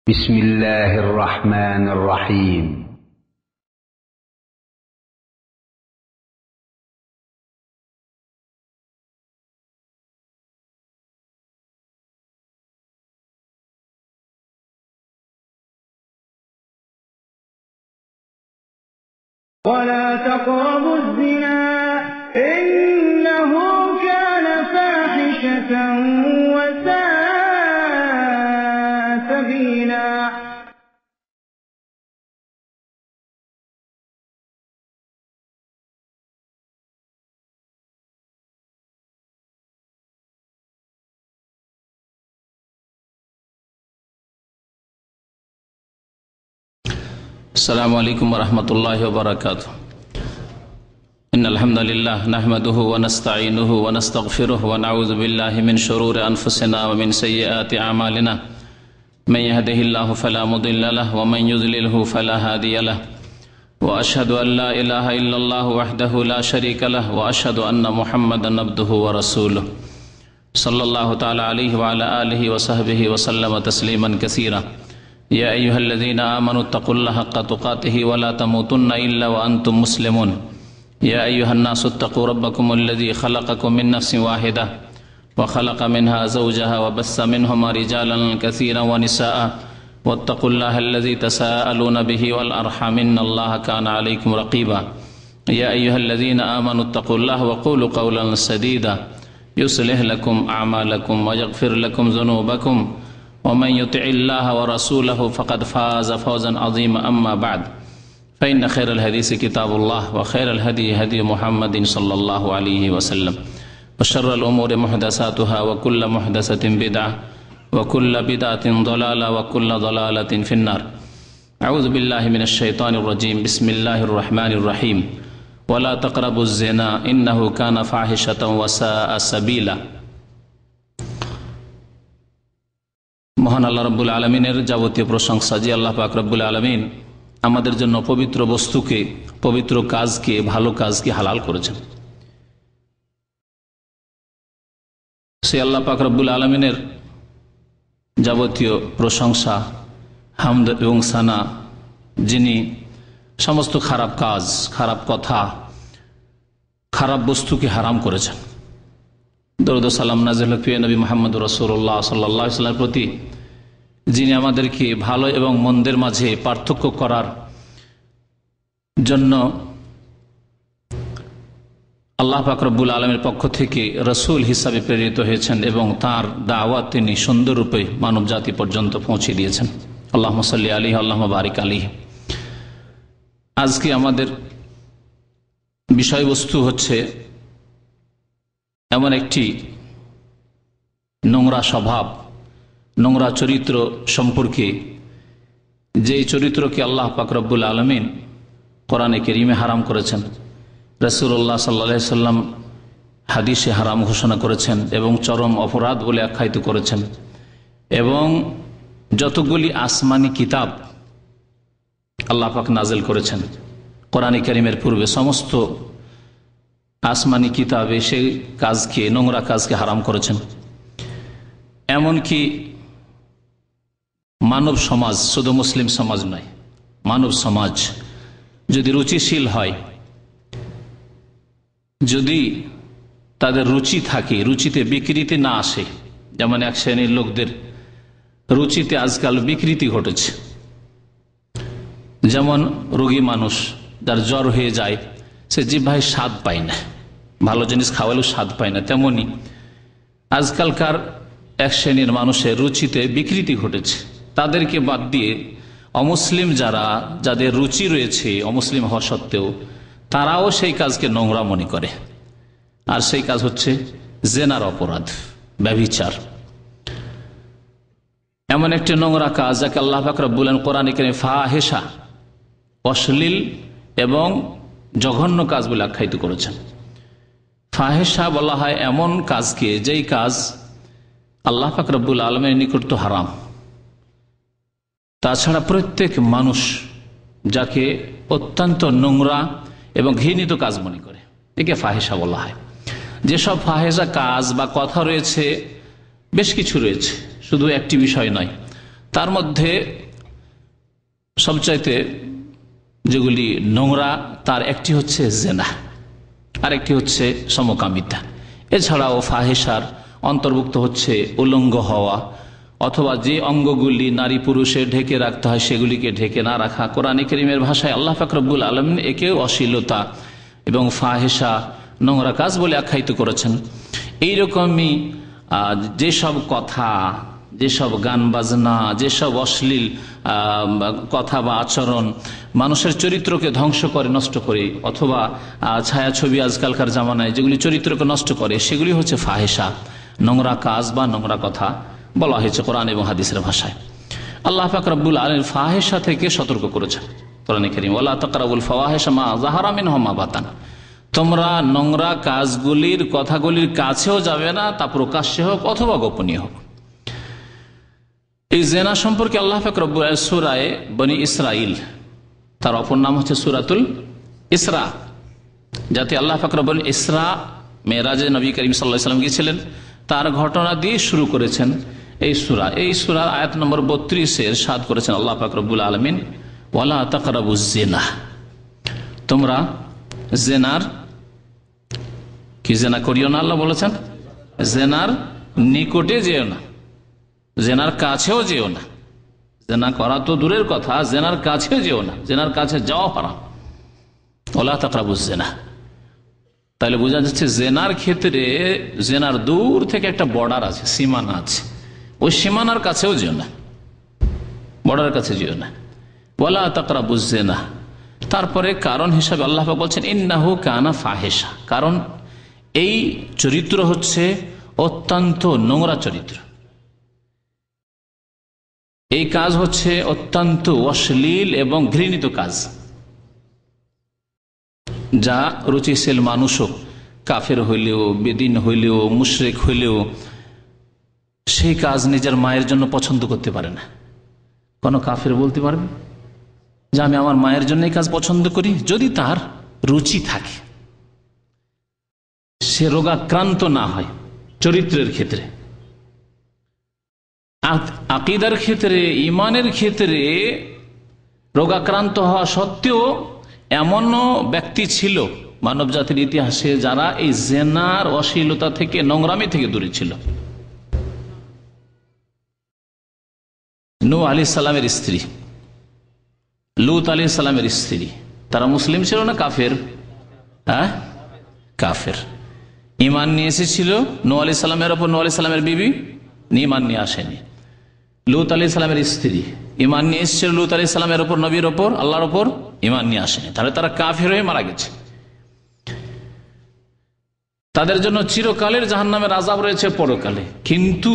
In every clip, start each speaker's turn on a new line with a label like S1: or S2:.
S1: بسم الله الرحمن الرحيم
S2: ولا تقربوا الزنا إنه كان فاحشة وساء سبيلا
S3: السلام عليكم ورحمة الله وبركاته. إن الحمد لله نحمده ونستعينه ونستغفره ونعوذ بالله من شرور أنفسنا ومن سيئات أعمالنا من يهده الله فلا مضل له ومن يضلله فلا هادي له وأشهد أن لا إله إلا الله وحده لا شريك له وأشهد أن محمدا عبده ورسوله صلى الله تعالى عليه وعلى آله وصحبه وسلم تسليما كثيرا. يا أيها الذين آمنوا اتقوا الله حق تقاته ولا تموتن إلا وأنتم مسلمون. يا أيها الناس اتقوا ربكم الذي خلقكم من نفس واحدة وخلق منها زوجها وبث منهما رجالا كثيرا ونساء واتقوا الله الذي تساءلون به والأرحام إن الله كان عليكم رقيبا. يا أيها الذين آمنوا اتقوا الله وقولوا قولا سديدا يصلح لكم أعمالكم ويغفر لكم ذنوبكم ومن يطع الله ورسوله فقد فاز فوزا عظيما. أما بعد فإن خير الحديث كتاب الله وخير الهدي هدي محمد صلى الله عليه وسلم وشر الأمور محدثاتها وكل محدثة بدعة وكل بدعة ضلالة وكل ضلالة في النار. أعوذ بالله من الشيطان الرجيم. بسم الله الرحمن الرحيم. ولا تقربوا الزنا إنه كان فاحشة وساء سبيلا. মহান আল্লাহ রাব্বুল আলামিনের যাবতীয় প্রশংসা যে আল্লাহ পাক রব্বুল আলামিন আমাদের জন্য পবিত্র বস্তুকে, পবিত্র কাজকে, ভালো কাজকে হালাল করেছেন। সে আল্লাহ পাক রব্বুল আলামিনের যাবতীয় প্রশংসা, হামদ এবং সানা, যিনি সমস্ত খারাপ কাজ, খারাপ কথা, খারাপ বস্তুকে হারাম করেছেন। দরুদ ও সালাম নাযিল হোক প্রিয় নবী মুহাম্মদ রাসূলুল্লাহ সাল্লাল্লাহু আলাইহি ওয়াসাল্লামের প্রতি, যিনি আমাদেরকে ভালো এবং মন্দের মাঝে পার্থক্য করার জন্য আল্লাহ পাক রব্বুল আলামিনের পক্ষ থেকে রাসূল হিসাবে প্রেরিত হয়েছেন এবং তার দাওয়াত তিনি সুন্দররূপে মানব জাতি পর্যন্ত পৌঁছে দিয়েছেন। আল্লাহুম্মা সাল্লি আলাইহি আল্লাহুম্মা বারিক আলাইহি। আজকে আমাদের বিষয়বস্তু হচ্ছে এমন একটি নোংরা স্বভাব, নোংরা চরিত্র সম্পর্কে, যেই চরিত্রকে আল্লাহ পাক রব্বুল আলামিন কোরআনে কারীমে হারাম করেছেন, রাসূলুল্লাহ সাল্লাল্লাহু আলাইহি সাল্লাম হাদিসে হারাম ঘোষণা করেছেন এবং চরম অপরাধ বলে আখ্যায়িত করেছেন। এবং যতগুলি আসমানি কিতাব আল্লাহ পাক নাজিল করেছেন কোরআনে কারীমের পূর্বে, সমস্ত আসমানি কিতাবে সেই কাজকে, নোংরা কাজকে হারাম করেছেন। এমনকি মানব সমাজ, শুধু মুসলিম সমাজ নয়, মানব সমাজ যদি রুচিশীল হয়, যদি তাদের রুচি থাকে, রুচিতে বিকৃতি না আসে, যেমন এক শ্রেণীর লোকদের রুচিতে আজকাল বিকৃতি ঘটেছে। যেমন রোগী মানুষ, যার জ্বর হয়ে যায়, সে জিহ্বায় স্বাদ পায় না, ভালো জিনিস খাওয়ালেও স্বাদ পায় না, তেমনি আজকালকার এক শ্রেণীর মানুষের রুচিতে বিকৃতি ঘটেছে। তাদেরকে বাদ দিয়ে অমুসলিম যারা, যাদের রুচি রয়েছে অমুসলিম হওয়া সত্ত্বেও, তারাও সেই কাজকে নোংরা মনে করে। আর সেই কাজ হচ্ছে জেনার অপরাধ, ব্যভিচার। এমন একটি নোংরা কাজ যাকে আল্লাহ পাক রব্বুল আলামিন কোরআনে কারীমে ফাহিশা, অশ্লীল এবং জঘন্য কাজ বলে আখ্যায়িত করেছেন। ফাহিশা বলা হয় এমন কাজকে, যেই কাজ আল্লাহ পাক রব্বুল আলামিনের নিকট তো হারাম, তাছাড়া প্রত্যেক মানুষ যাকে অত্যন্ত নোংরা এবং ঘৃণিত কাজ মনে করে, একে ফাহিশা বলা হয়। যেসব ফাহিশা কাজ বা কথা রয়েছে, বেশ কিছু রয়েছে, শুধু একটি বিষয় নয়, তার মধ্যে সবচাইতে যেগুলি নোংরা তার একটি হচ্ছে জেনা, আর একটি হচ্ছে সমকামিতা। এছাড়াও ফাহেসার অন্তর্ভুক্ত হচ্ছে উলঙ্গ হওয়া, অথবা যে অঙ্গগুলি নারী পুরুষে ঢেকে রাখতে হয় সেগুলিকে ঢেকে না রাখা। কোরআন কারীমের ভাষায় আল্লাহ পাক রব্বুল আলামিন একেও অশ্লীলতা এবং ফাহেসা, নোংরা কাজ বলে আখ্যায়িত করেছেন। এইরকমই যেসব কথা, যেসব গান বাজনা, যেসব অশ্লীল কথা বা আচরণ মানুষের চরিত্রকে ধ্বংস করে, নষ্ট করে, অথবা ছায়াছবি আজকালকার জামানায় যেগুলি চরিত্রকে নষ্ট করে, সেগুলি হচ্ছে ফাহেসা, নোংরা কাজ বা নোংরা কথা বলা হয়েছে কোরআন এবং হাদিসের ভাষায়। আল্লাহ পাক রব্বুল আলামিন ফাহেসা থেকে সতর্ক করেছেন কোরআনে কারীম, ওয়ালা তাকরাবুল ফাওয়াহিশা মা যাহারা মিনহা মা বাতান। তোমরা নোংরা কাজগুলির, কথাগুলির কাছেও যাবে না, তা প্রকাশ্যে হোক অথবা গোপনীয় হোক। এই জেনা সম্পর্কে আল্লাহ পাক রব্বুল সূরা বনি ইসরাইল, তার অপর নাম হচ্ছে সূরাতুল ইসরা, যাতে আল্লাহ পাক রব্বুল ইসরা মেরাজে নবী করিম সাল্লাল্লাহু আলাইহি ওয়াসাল্লাম গিয়েছিলেন, তার ঘটনা দিয়ে শুরু করেছেন এই সূরা। এই সূরার আয়াত নম্বর 32 ইরশাদ করেছেন আল্লাহ পাক রব্বুল আলামিন, ওয়ালা তাকরাবুজ জিনা, তোমরা জেনার কি জেনা করিও না। আল্লাহ বলেছেন জেনার নিকটে যেও না, জেনার কাছেও যেও না। জেনা করা তো দূরের কথা, জেনার কাছেও যেও না, জেনার কাছে যাওয়া হারাম। ওয়ালা তাকরাবুজ জিনা, তাহলে বোঝা যাচ্ছে জেনার ক্ষেত্রে জেনার দূর থেকে একটা বর্ডার আছে, সীমানা আছে, ওই সীমানার কাছেও যেও না, বর্ডারের কাছে যেও না। ওয়ালা তাকরাবুজ জিনা, তারপরে কারণ হিসাবে আল্লাহ পাক বলছেন ইন্নাহু কানা ফাহিশা, কারণ এই চরিত্র হচ্ছে অত্যন্ত নোংরা চরিত্র, এই কাজ হচ্ছে অত্যন্ত অশ্লীল এবং ঘৃণিত কাজ, যা রুচিশীল মানুষও, কাফের হইলেও, বেদিন হইলেও, মুশরিক হইলেও সেই কাজ নিজের মায়ের জন্য পছন্দ করতে পারে না। কোনো কাফের বলতে পারবে যে আমি আমার মায়ের জন্য এই কাজ পছন্দ করি, যদি তার রুচি থাকে, সে রোগাক্রান্ত না হয়। চরিত্রের ক্ষেত্রে, আকীদার ক্ষেত্রে, ঈমানের ক্ষেত্রে রোগাক্রান্ত হওয়া সত্ত্বেও এমনও ব্যক্তি ছিল মানব জাতির ইতিহাসে যারা এই জেনার, অশ্লীলতা থেকে, নোংরামি থেকে দূরে ছিল। নূহ আলাইহিস সালামের স্ত্রী, লূত আলাইহিস সালামের স্ত্রী, তারা মুসলিম ছিল না কাফের? কাফের। ঈমান নিয়ে এসেছিল নূহ আলাইহিস সালামের ওপর, নূহ আলাইহিস সালামের বিবি ঈমান নিয়ে আসেনি। লূত আলাইহিস সালামের স্ত্রী ঈমান নিয়ে এসেছিল লূত আলাইহিস সালামের ওপর, নবীর ওপর, আল্লাহর ওপর, ঈমান নিয়ে আসেনি। তাহলে তারা কাফের হয়ে মারা গেছে। তাদের জন্য চিরকালের জাহান্নামের আযাব রয়েছে পরকালে। কিন্তু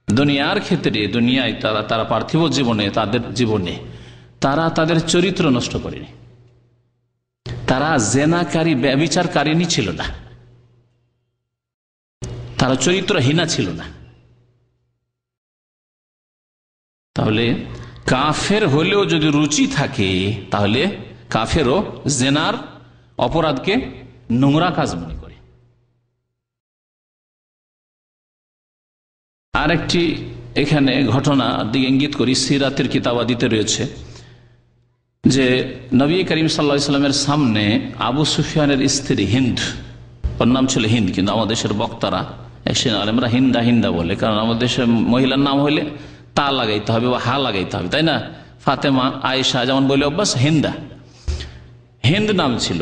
S3: দুনিয়ার ক্ষেত্রে, দুনিয়ায় তারা পার্থিব জীবনে, তাদের জীবনে তারা তাদের চরিত্র নষ্ট করেনি। তারা জেনাকারী, ব্যভিচারকারিনী ছিল না, তারা চরিত্রহীনা ছিল না। তাহলে কাফের হলেও যদি রুচি থাকে, তাহলে কাফেরও জেনার অপরাধকে নোংরা কাজ মনে করে। আরেকটি এখানে ঘটনা দিকে ইঙ্গিত করি, সিরাতের কিতাবাদিতে রয়েছে যে নবী করিম সাল্লাল্লাহু আলাইহি ওয়াসাল্লামের সামনে আবু সুফিয়ানের স্ত্রী হিন্দ, ওর নাম ছিল হিন্দ, কিন্তু আমাদের দেশের বক্তারা, আলেমরা হিন্দা হিন্দা বলে, কারণ আমাদের দেশের মহিলার নাম হইলে তা লাগাইতে হবে বা হা লাগাইতে হবে, তাই না? ফাতেমা, আয়েশা যেমন বলে অভ্যাস, হিন্দা, হিন্দ নাম ছিল।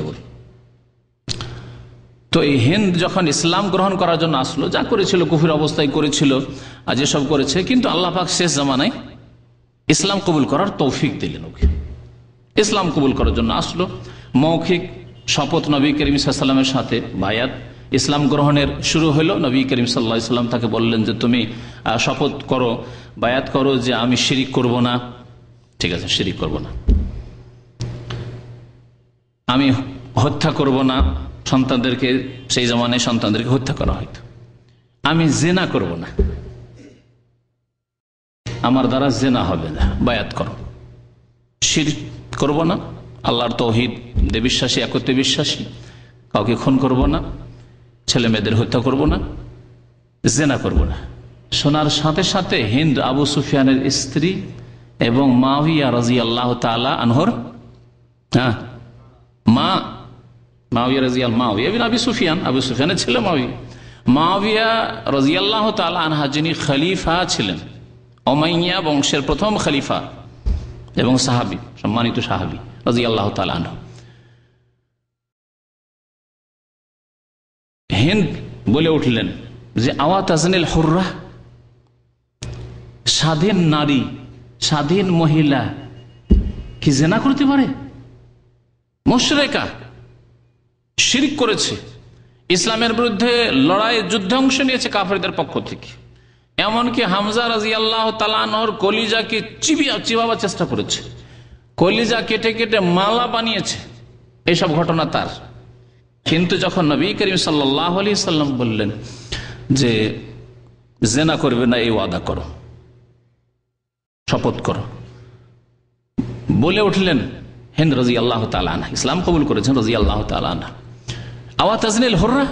S3: তো এই হিন্দ যখন ইসলাম গ্রহণ করার জন্য আসলো, যা করেছিল কুফর অবস্থায় করেছিল, আর যেসব করেছে, কিন্তু আল্লাহ পাক শেষ জামানায় ইসলাম কবুল করার তৌফিক দিলেন ওকে। ইসলাম কবুল করার জন্য আসলো, মৌখিক শপথ নবী করিম সাল্লাল্লাহু আলাইহি ওয়াসাল্লামের সাথে বায়াত, ইসলাম গ্রহণের শুরু হলো। নবী করিম সাল্লাল্লাহু আলাইহি ওয়াসাল্লাম তাকে বললেন যে তুমি শপথ করো, বায়াত করো যে আমি শিরিক করব না। ঠিক আছে, শিরিক করব না, আমি হত্যা করব না সন্তানদেরকে, সেই জামানায় সন্তানদেরকে হত্যা করা হয়তো, আমি জেনা করব না, আমার দ্বারা জেনা হবে না, বায়াত করো, শিরক করব না, আল্লাহর তৌহিদ দে বিশ্বাসী, একত্রে বিশ্বাসী, কাউকে খুন করব না, ছেলে মেয়েদের হত্যা করব না, জেনা করব না। শোনার সাথে সাথে হিন্দ আবু সুফিয়ানের স্ত্রী এবং মাওয়িয়া রাদিয়াল্লাহু তাআলা আনহুর মা, মাওয়িয়া মাওয়িয়া বিন আবি সুফিয়ান, আবু সুফিয়ানের ছেলে মাওয়িয়া রাদিয়াল্লাহু তাআলা আনহা, যিনি খলিফা ছিলেন, উমাইয়া বংশের প্রথম খলিফা এবং সাহাবী, সম্মানিত সাহাবী রাদিয়াল্লাহু তাআলা আনহু। হিন্দ বলে উঠলেন যে আওয়া তাজনিল হুররা, স্বাধীন নারী, স্বাধীন মহিলা কি জিনা করতে পারে? মুশরিকা, শিরক করেছে, ইসলামের বিরুদ্ধে লড়াই যুদ্ধে অংশ নিয়েছে কাফেরদের পক্ষ থেকে, এমনকি হামজা রাদিয়াল্লাহু তাআলা আনহুর কলিজাকে চিবাবার চেষ্টা করেছে, কলিজা কেটে কেটে মালা বানিয়েছে, এইসব ঘটনা তার। কিন্তু যখন নবী করিম সাল্লাল্লাহু আলাইহি সাল্লাম বললেন যে জিনা করবে না, এই ওয়াদা করো, শপথ করো, বলে উঠলেন হিন্দ রাদিয়াল্লাহু তাআলা আনহা, ইসলাম কবুল করেছেন রাদিয়াল্লাহু তাআলা আনহা, আওয়া তাজনিল হুররা,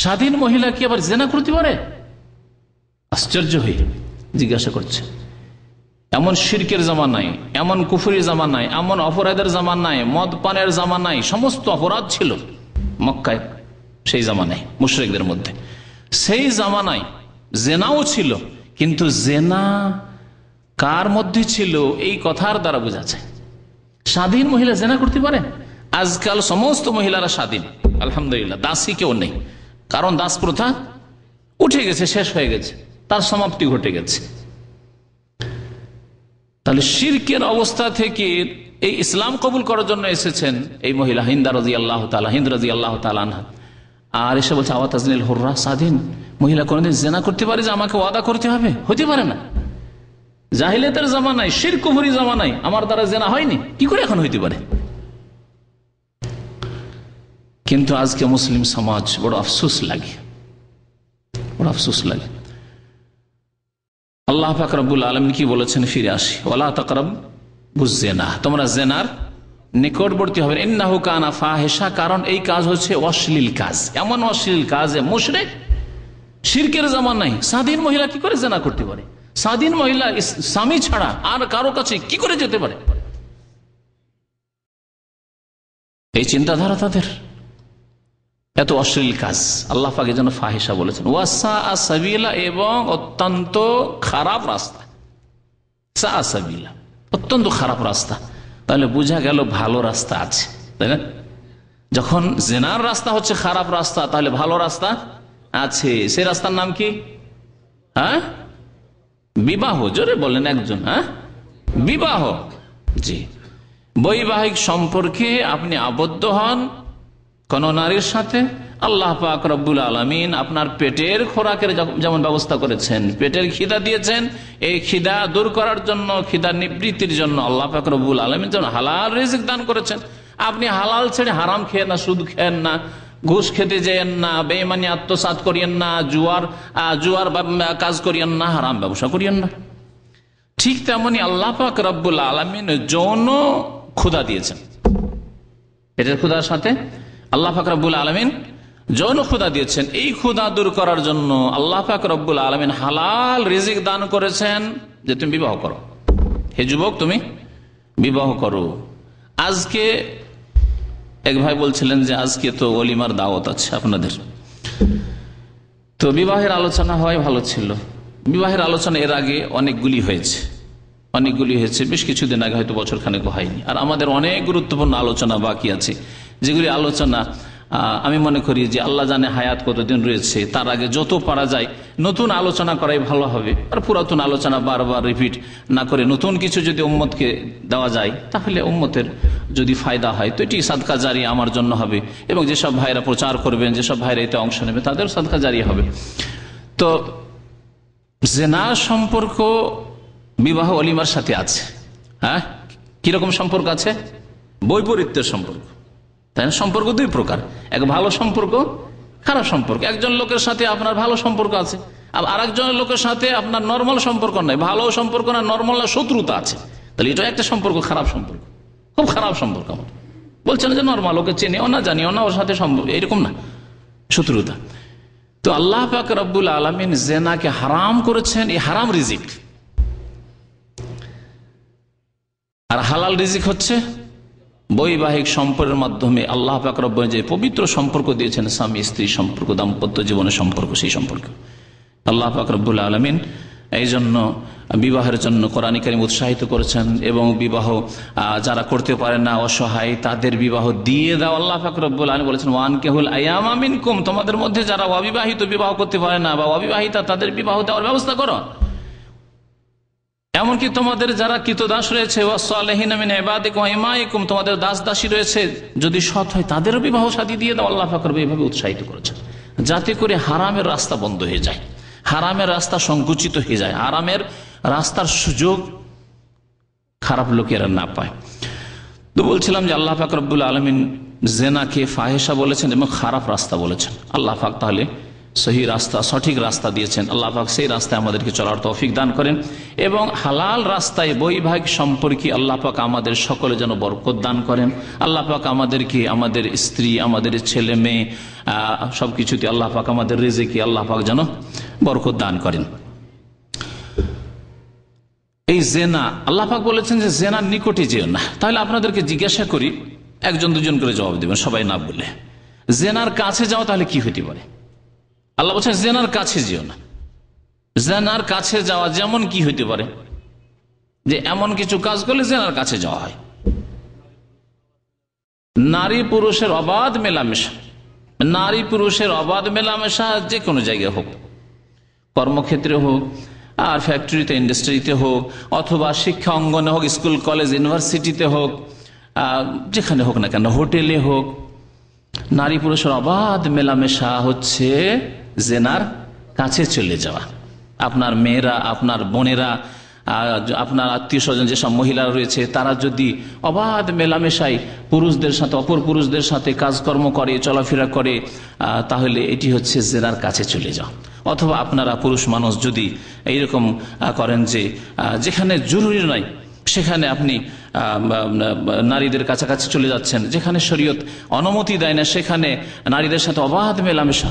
S3: স্বাধীন মহিলা কি আবার জিনা করতে পারে? আশ্চর্য হয়ে জিজ্ঞাসা করছে। এমন শিরকের জামানায়, এমন কুফরির জামানায়, এমন অপরাধের জামানায়, মদ পানের জামানায়, সমস্ত অপরাধ ছিল মক্কায় সেই জামানায় মুশরিকদের মধ্যে, সেই জামানায় জেনাও ছিল। কিন্তু জেনা কার মধ্যে ছিল এই কথার দ্বারা বোঝা যায় স্বাধীন মহিলা জেনা করতে পারে। আজকাল সমস্ত মহিলারা স্বাধীন, আলহামদুলিল্লাহ, দাসী কেউ নেই, কারণ দাস প্রথা উঠে গেছে, শেষ হয়ে গেছে, তার সমাপ্তি ঘটে গেছে। তাহলে শিরকের অবস্থা থেকে এই ইসলাম কবুল করার জন্য এসেছেন এই মহিলা হিন্দ রাদিয়াল্লাহু তাআলা আনহা, আর এসে বলছে আওয়া তাজনিল হুররা, স্বাধীন মহিলা কোনদিন জিনা করতে পারে যে আমাকে ওয়াদা করতে হবে? হতে পারে না। জাহিলিয়াতের জামানায়, শিরক কুফরি জামানায় আমার দ্বারা জিনা হয়নি, কি করে এখন হইতে পারে? কিন্তু আজকে মুসলিম সমাজ বড় আফসোস লাগে, বড় আফসোস লাগে। আল্লাহ পাক রব্বুল আলামিন কি বলেছেন? ফিরে আসি, ওয়ালা তাকরাবুজ জিনা, তোমরা জিনার নিকটবর্তী হবে, ইন্নাহু কানা ফাহিশা, কারণ এই কাজ হচ্ছে অশ্লীল কাজ, এমন অশ্লীল কাজ মুশরিক শিরকের জামানায় স্বাধীন মহিলা কি করে জিনা করতে পারে? স্বাধীন মহিলা স্বামী ছাড়া আর কারো কাছে কি করে যেতে পারে? এই চিন্তাধারা তাদের, এত অশ্লীল কাজ। আল্লাহ পাক এর জন্য ফাহিশা বলেছেন, ওয়াসা সাবিলা, এবং অত্যন্ত খারাপ রাস্তা। সা সাবিলা, অত্যন্ত খারাপ রাস্তা। তাহলে বোঝা গেল ভালো রাস্তা আছে, তাই না? যখন জিনার রাস্তা হচ্ছে খারাপ রাস্তা, তাহলে ভালো রাস্তা আছে। সেই রাস্তার নাম কি? বিবাহ। জোরে বলেন একজন। বিবাহ। জি, বৈবাহিক সম্পর্কে আপনি আবদ্ধ হন কোন নারীর সাথে, আল্লাহ পাক রব্বুল আলামিন আপনার পেটের খোরাকের যেমন ব্যবস্থা করেছেন, পেটের খিদা দিয়েছেন, এই খিদা দূর করার জন্য, খিদা নিবৃত্তির জন্য আল্লাহ পাক রব্বুল আলামিন যেন হালাল রিজিক দান করেছেন। আপনি হালাল ছেড়ে হারাম খেয়ে না, সুদ খেয়েন না, ঘুষ খেতে যেয়েন না, বেঈমানি আত্মসাৎ করিয়েন না, জুয়ার কাজ করিয়েন না, হারাম ব্যবসা করিয়েন না। ঠিক তেমনি আল্লাহ পাক রব্বুল আলামিন যৌন ক্ষুধা দিয়েছেন, পেটের ক্ষুধার সাথে আল্লাহ পাক রব্বুল আলামিন যৌন ক্ষুধা দিয়েছেন। এই ক্ষুধা দূর করার জন্য আল্লাহ পাক রব্বুল আলামিন হালাল রিজিক দান করেছেন যে তুমি বিবাহ করো। হে যুবক, তুমি বিবাহ করো। আজকে এক ভাই বলছিলেন যে আজকে তো ওলিমার দাওয়াত আছে আপনাদের, তো বিবাহের আলোচনা হয়, ভালো ছিল। বিবাহের আলোচনা এর আগে অনেকগুলি হয়েছে, বেশ কিছুদিন আগে, হয়তো বছর খানেক হয়নি। আর আমাদের অনেক গুরুত্বপূর্ণ আলোচনা বাকি আছে, যেগুলি আলোচনা আমি মনে করি যে আল্লাহ জানে হায়াত কতদিন রয়েছে, তার আগে যত পারা যায় নতুন আলোচনা করাই ভালো হবে। আর পুরাতন আলোচনা বারবার রিপিট না করে নতুন কিছু যদি উম্মতকে দেওয়া যায়, তাহলে উম্মতের যদি ফায়দা হয় তো এটি সাদকা জারি আমার জন্য হবে, এবং যেসব ভাইরা প্রচার করবেন, যেসব ভাইরা এতে অংশ নেবে, তাদের সাদকা জারি হবে। তো জিনা সম্পর্ক বিবাহ ওলিমার সাথে আছে। কিরকম সম্পর্ক আছে? বৈপরীত্যের সম্পর্ক, তাই না? সম্পর্ক দুই প্রকার, এক ভালো সম্পর্ক, খারাপ সম্পর্ক। একজন লোকের সাথে আপনার ভালো সম্পর্ক আছে, আর একজনের লোকের সাথে আপনার নর্মাল সম্পর্ক নাই, ভালো সম্পর্ক না, নর্মাল না, শত্রুতা আছে। তাহলে এটা একটা সম্পর্ক, খারাপ সম্পর্ক, খুব খারাপ সম্পর্ক। আমার বলছেন যে নর্মাল, ওকে চেনেও না, জানিও না, ওর সাথে সম্পর্ক এরকম না, শত্রুতা। তো আল্লাহ পাক রব্বুল আলামিন জেনাকে হারাম করেছেন, এই হারাম রিজিক। আর হালাল রিজিক হচ্ছে বৈবাহিক সম্পর্কের মাধ্যমে আল্লাহ পাক রব্বুল যে পবিত্র সম্পর্ক দিয়েছেন, স্বামী স্ত্রী সম্পর্ক, দাম্পত্য জীবনের সম্পর্ক, সেই সম্পর্ক আল্লাহ পাক রব্বুল আলামিন এই জন্য বিবাহের জন্য কোরআন কারীম উৎসাহিত করেছেন। এবং বিবাহ যারা করতে পারে না, অসহায়, তাদের বিবাহ দিয়ে দাও। আল্লাহ পাক রব্বুল আলামিন বলেছেন ওয়ানকিহুল আয়ামা মিনকুম, তোমাদের মধ্যে যারা অবিবাহিত, বিবাহ করতে পারে না বা অবিবাহিতা, তাদের বিবাহ দেওয়ার ব্যবস্থা করো। এমনকি তোমাদের যারা কৃতদাস রয়েছে, ওয়াসসালিহিনা মিন ইবাদিকুম ওয়া ইমাইকুম, তোমাদের দাস দাসী রয়েছে, যদি সৎ হয় তাদেরও বিবাহ শাদী দিয়ে দাও। আল্লাহ পাক রব্বুল এইভাবে উৎসাহিত করেছেন যাতে করে হারামের রাস্তা বন্ধ হয়ে যায়, হারামের রাস্তা সংকুচিত হয়ে যায়, হারামের রাস্তার সুযোগ খারাপ লোকেরা না পায়। তো বলছিলাম যে আল্লাহ পাক রব্বুল আলামিন জেনাকে ফাহেশা বলেছেন এবং খারাপ রাস্তা বলেছেন। আল্লাহ পাক তাহলে সহি রাস্তা, সঠিক রাস্তা দিয়েছেন। আল্লাহ পাক সেই রাস্তায় আমাদেরকে চলার তৌফিক দান করেন এবং হালাল রাস্তায় বৈবাহিক সম্পর্কে আল্লাহ পাক আমাদের সকলে যেন বরকত দান করেন। আল্লাহ পাক আমাদেরকে, আমাদের স্ত্রী, আমাদের ছেলে মেয়ে, সবকিছুতে আল্লাহ পাক আমাদের রিজিকে আল্লাহ পাক যেন বরকত দান করেন। এই জেনা, আল্লাহ পাক বলেছেন যে জেনার নিকটে যেও না। তাহলে আপনাদেরকে জিজ্ঞাসা করি, একজন দুজন করে জবাব দেবেন, সবাই না বলে। জেনার কাছে যাও তাহলে কি হতে পারে? আল্লাহ বলছেন জেনার কাছে যেও না। জেনার কাছে যাওয়া যেমন কি হইতে পারে? যে এমন কিছু কাজ করলে জেনার কাছে যাওয়া হয়। নারী পুরুষের অবাধ মেলামেশা, নারী পুরুষের অবাধ মেলামেশা যে কোনো জায়গায় হোক, কর্মক্ষেত্রে হোক, আর ফ্যাক্টরিতে, ইন্ডাস্ট্রিতে হোক, অথবা শিক্ষা অঙ্গনে হোক, স্কুল কলেজ ইউনিভার্সিটিতে হোক, যেখানে হোক না কেন, হোটেলে হোক, নারী পুরুষের অবাধ মেলামেশা হচ্ছে জেনার কাছে চলে যাওয়া। আপনার মেয়েরা, আপনার বোনেরা, আপনার আত্মীয় স্বজন যেসব মহিলা রয়েছে, তারা যদি অবাধ মেলামেশায় পুরুষদের সাথে, অপর পুরুষদের সাথে কাজকর্ম করে, চলাফেরা করে, তাহলে এটি হচ্ছে জেনার কাছে চলে যাওয়া। অথবা আপনারা পুরুষ মানুষ যদি এইরকম করেন যে যেখানে জরুরি নয় সেখানে আপনি নারীদের কাছাকাছি চলে যাচ্ছেন, যেখানে শরীয়ত অনুমতি দেয় না সেখানে নারীদের সাথে অবাধ মেলামেশা,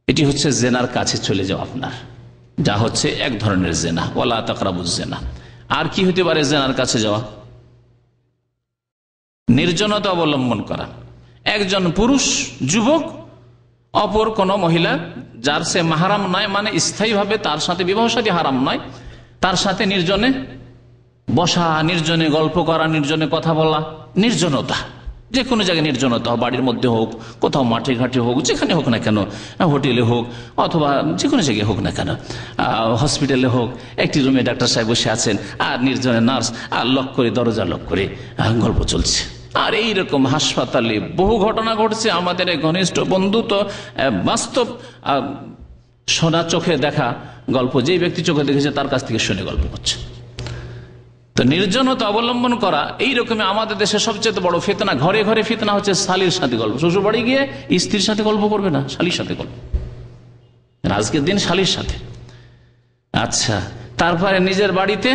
S3: এটি হচ্ছে জেনার কাছে চলে যাওয়া আপনার, যা হচ্ছে এক ধরনের জেনা। ওয়ালা তাকরাবুজ জেনা। আর কি হতে পারে জেনার কাছে যাওয়া? নির্জনতা অবলম্বন করা। একজন পুরুষ যুবক অপর কোন মহিলা যার সে মাহারাম নয়, মানে স্থায়ীভাবে তার সাথে বিবাহ শাদী হারাম নয়, তার সাথে নির্জনে বসা, নির্জনে গল্প করা, নির্জনে কথা বলা, নির্জনতা, যে কোনো জায়গায় নির্জনতা, বাড়ির মধ্যে হোক, কোথাও মাঠে ঘাটে হোক, যেখানে হোক না কেন, হোটেলে হোক অথবা যে কোনো জায়গায় হোক না কেন, হসপিটালে হোক, একটি রুমে ডাক্তার সাহেব বসে আছেন আর নির্জনে নার্স আর লক করে, দরজা লক করে গল্প চলছে। আর এইরকম হাসপাতালে বহু ঘটনা ঘটছে। আমাদের ঘনিষ্ঠ বন্ধু তো বাস্তব শোনা, চোখে দেখা গল্প, যেই ব্যক্তি চোখে দেখেছে তার কাছ থেকে শুনে গল্প করছে। তো নির্জনতা অবলম্বন করা এইরকমই আমাদের দেশে সবচেয়ে বড় ফিতনা। ঘরে ঘরে ফিতনা হচ্ছে শালীর সাথে গল্প। শ্বশুর বাড়ি গিয়ে স্ত্রীর সাথে গল্প করবে না, শালীর সাথে গল্প, আজকের দিন শালীর সাথে। আচ্ছা, তারপরে নিজের বাড়িতে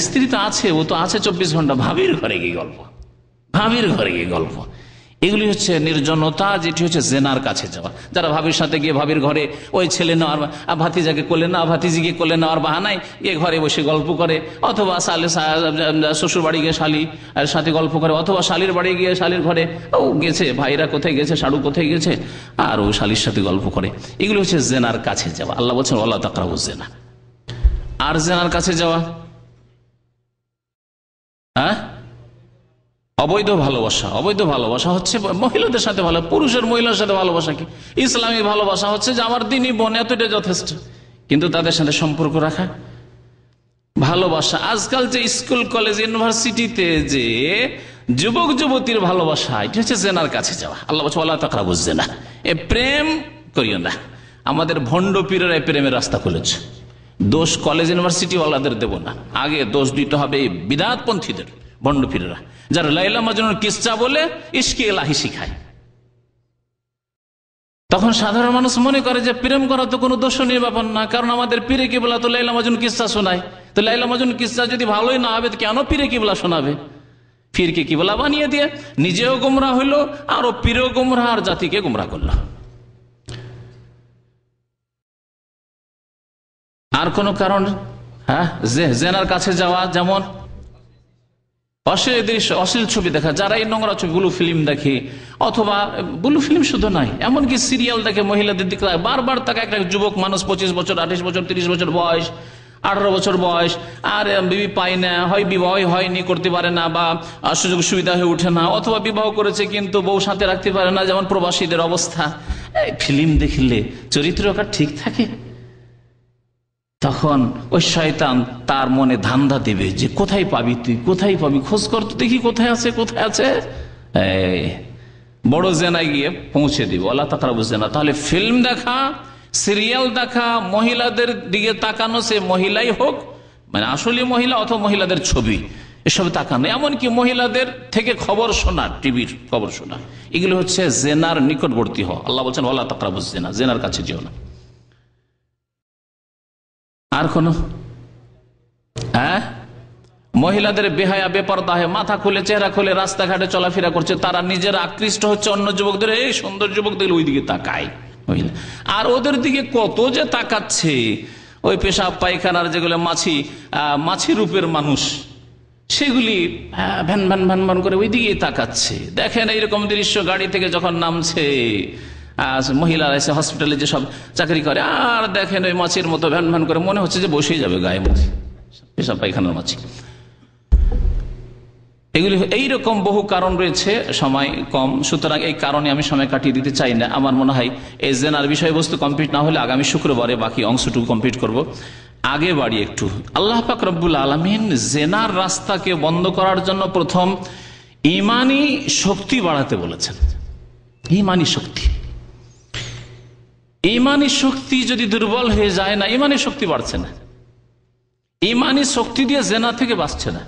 S3: স্ত্রী তো আছে, ও তো আছে 24 ঘন্টা, ভাবির ঘরে গিয়ে গল্প, ভাবির ঘরে গিয়ে গল্প। এগুলি হচ্ছে নির্জনতা, যেটি হচ্ছে জেনার কাছে যাওয়া। যারা ভাবির সাথে গিয়ে ভাবির ঘরে ওই ছেলে নেওয়ার, ভাতিজাকে কোলে নেওয়া, ভাতিজিকে কোলে নেওয়ার বাহানায় গিয়ে ঘরে বসে গল্প করে, অথবা শ্বশুর বাড়ি গিয়ে শালীর সাথে গল্প করে, অথবা শালীর বাড়ি গিয়ে শালীর ঘরে ও গেছে, ভাইরা কোথায় গেছে, শাড়ু কোথায় গেছে, আর ও শালীর সাথে গল্প করে। এগুলি হচ্ছে জেনার কাছে যাওয়া। আল্লাহ বলছেন ওয়ালা তাকরাবুজ জেনা। আর জেনার কাছে যাওয়া, অবৈধ ভালোবাসা। অবৈধ ভালোবাসা হচ্ছে মহিলাদের সাথে ভালো, পুরুষের মহিলার সাথে ভালোবাসা কি? ইসলামী ভালোবাসা হচ্ছে যে আমার দিনই বোন, এতটা যথেষ্ট, কিন্তু তাদের সাথে সম্পর্ক রাখা ভালোবাসা। আজকাল যে স্কুল কলেজ ইউনিভার্সিটিতে যে যুবক যুবতীর ভালোবাসা, এটা হচ্ছে জেনার কাছে যাওয়া। আল্লাহ বলছে ওয়ালা তাকরাবুজ জেনা, এ প্রেম করিও না। আমাদের ভণ্ড পীরেরা প্রেমের রাস্তা খুলেছে। দোষ কলেজ ইউনিভার্সিটি ওয়ালাদের দেব না, আগে দোষ দিতে হবে বিদআতপন্থীদের, ভণ্ড পীরেরা, যারা লাইলা মাজনুর কিসসা বলে ইশকে ইলাহি শিখায়। তখন সাধারণ মানুষ মনে করে যে প্রেম করা তো কোনো দোষণীয় ব্যাপার না, কারণ আমাদের পীরে কিবলা তো লাইলা মাজনুর কিসসা শোনায়। তো লাইলা মাজনুর কিসসা যদি ভালোই না হবে, কেন পীরে কিবলা শোনাবে? পীরকে কিবলা বানিয়ে দিয়ে নিজেও গোমরা হইলো, আরো পীরেও গোমরা, আর জাতিকে গোমরা করলো। আর কোন কারণ? হ্যাঁ, জেনার কাছে যাওয়া, যেমন অশ্লীল দৃশ্য, অশ্লীল ছবি দেখা, যারা এই নোংরা ছবি ব্লু ফিল্ম দেখে, অথবা ব্লু ফিল্ম শুধু নয়, এমনকি সিরিয়াল দেখে মহিলাদের দিকে বারবার তাকে একটা যুবক মানুষ 25 বছর, 28 বছর, 30 বছর বয়স, 18 বছর বয়স, আর বিবি পায় না, হয় বিবাহ হয়নি, করতে পারে না, বা সুযোগ সুবিধা হয়ে ওঠে না, অথবা বিবাহ করেছে কিন্তু বউ সাথে রাখতে পারে না, যেমন প্রবাসীদের অবস্থা। এই ফিল্ম দেখলে চরিত্র ঠিক থাকে, তখন ওই শয়তান তার মনে ধান্দা দেবে যে কোথায় পাবি তুই, কোথায় পাবি, খোঁজ কর তো দেখি কোথায় আছে, কোথায় আছে। বড় জেনায় গিয়ে পৌঁছে দিব, আল্লাহ তাকরাবু জেনা। তাহলে ফিল্ম দেখা, সিরিয়াল দেখা, মহিলাদের দিকে তাকানো, সে মহিলাই হোক, মানে আসলে মহিলা অথবা মহিলাদের ছবি, এসব তাকানো, এমনকি মহিলাদের থেকে খবর শোনা, টিভির খবর শোনা, এগুলো হচ্ছে জেনার নিকটবর্তী হওয়া। আল্লাহ বলছেন আল্লাহ তাকরাবু জেনা, জেনার কাছে যেও না। আর কোন? মহিলাদের বেহায়া বেপরদা হয়ে মাথা খুলে চেহারা খুলে রাস্তাঘাটে চলাফেরা করছে, তারা নিজেরা আকৃষ্ট হচ্ছে অন্য যুবকদের, এই সুন্দর যুবকদের ওই দিকে তাকায় মহিলা, আর ওদের দিকে কত যে তাকাচ্ছে, ওই পেশাব পায়খানার যেগুলো মাছি রূপের মানুষ, সেগুলি ভ্যান ভ্যান ভ্যান ভ্যান করে ওই দিকে তাকাচ্ছে। দেখেন এইরকম দৃশ্য গাড়ি থেকে যখন নামছে, মহিলারা এসে হসপিটালে যেসব চাকরি করে, আর দেখেন ওই মাছির মতো ভ্যান ভ্যান করে, মনে হচ্ছে যে বসেই যাবে গায়ে মাছি, পেশাব পায়খানার মাছি। এগুলি এইরকম বহু কারণ রয়েছে, সময় কম, সুতরাং এই কারণে আমি সময় কাটিয়ে দিতে চাই না। আমার মনে হয় এই জেনার বিষয়বস্তু কমপ্লিট না হলে আগামী শুক্রবারে বাকি অংশটুকু কমপ্লিট করব। আগে বাড়ি একটু, আল্লাহ পাক রব্বুল আলামিন জেনার রাস্তাকে বন্ধ করার জন্য প্রথম ঈমানি শক্তি বাড়াতে বলেছেন। ঈমানি শক্তি, ঈমানি শক্তি যদি দুর্বল হয়ে যায় না, ঈমানি শক্তি বাড়ছে না, ঈমানি শক্তি দিয়ে জেনা থেকে বাঁচছে না।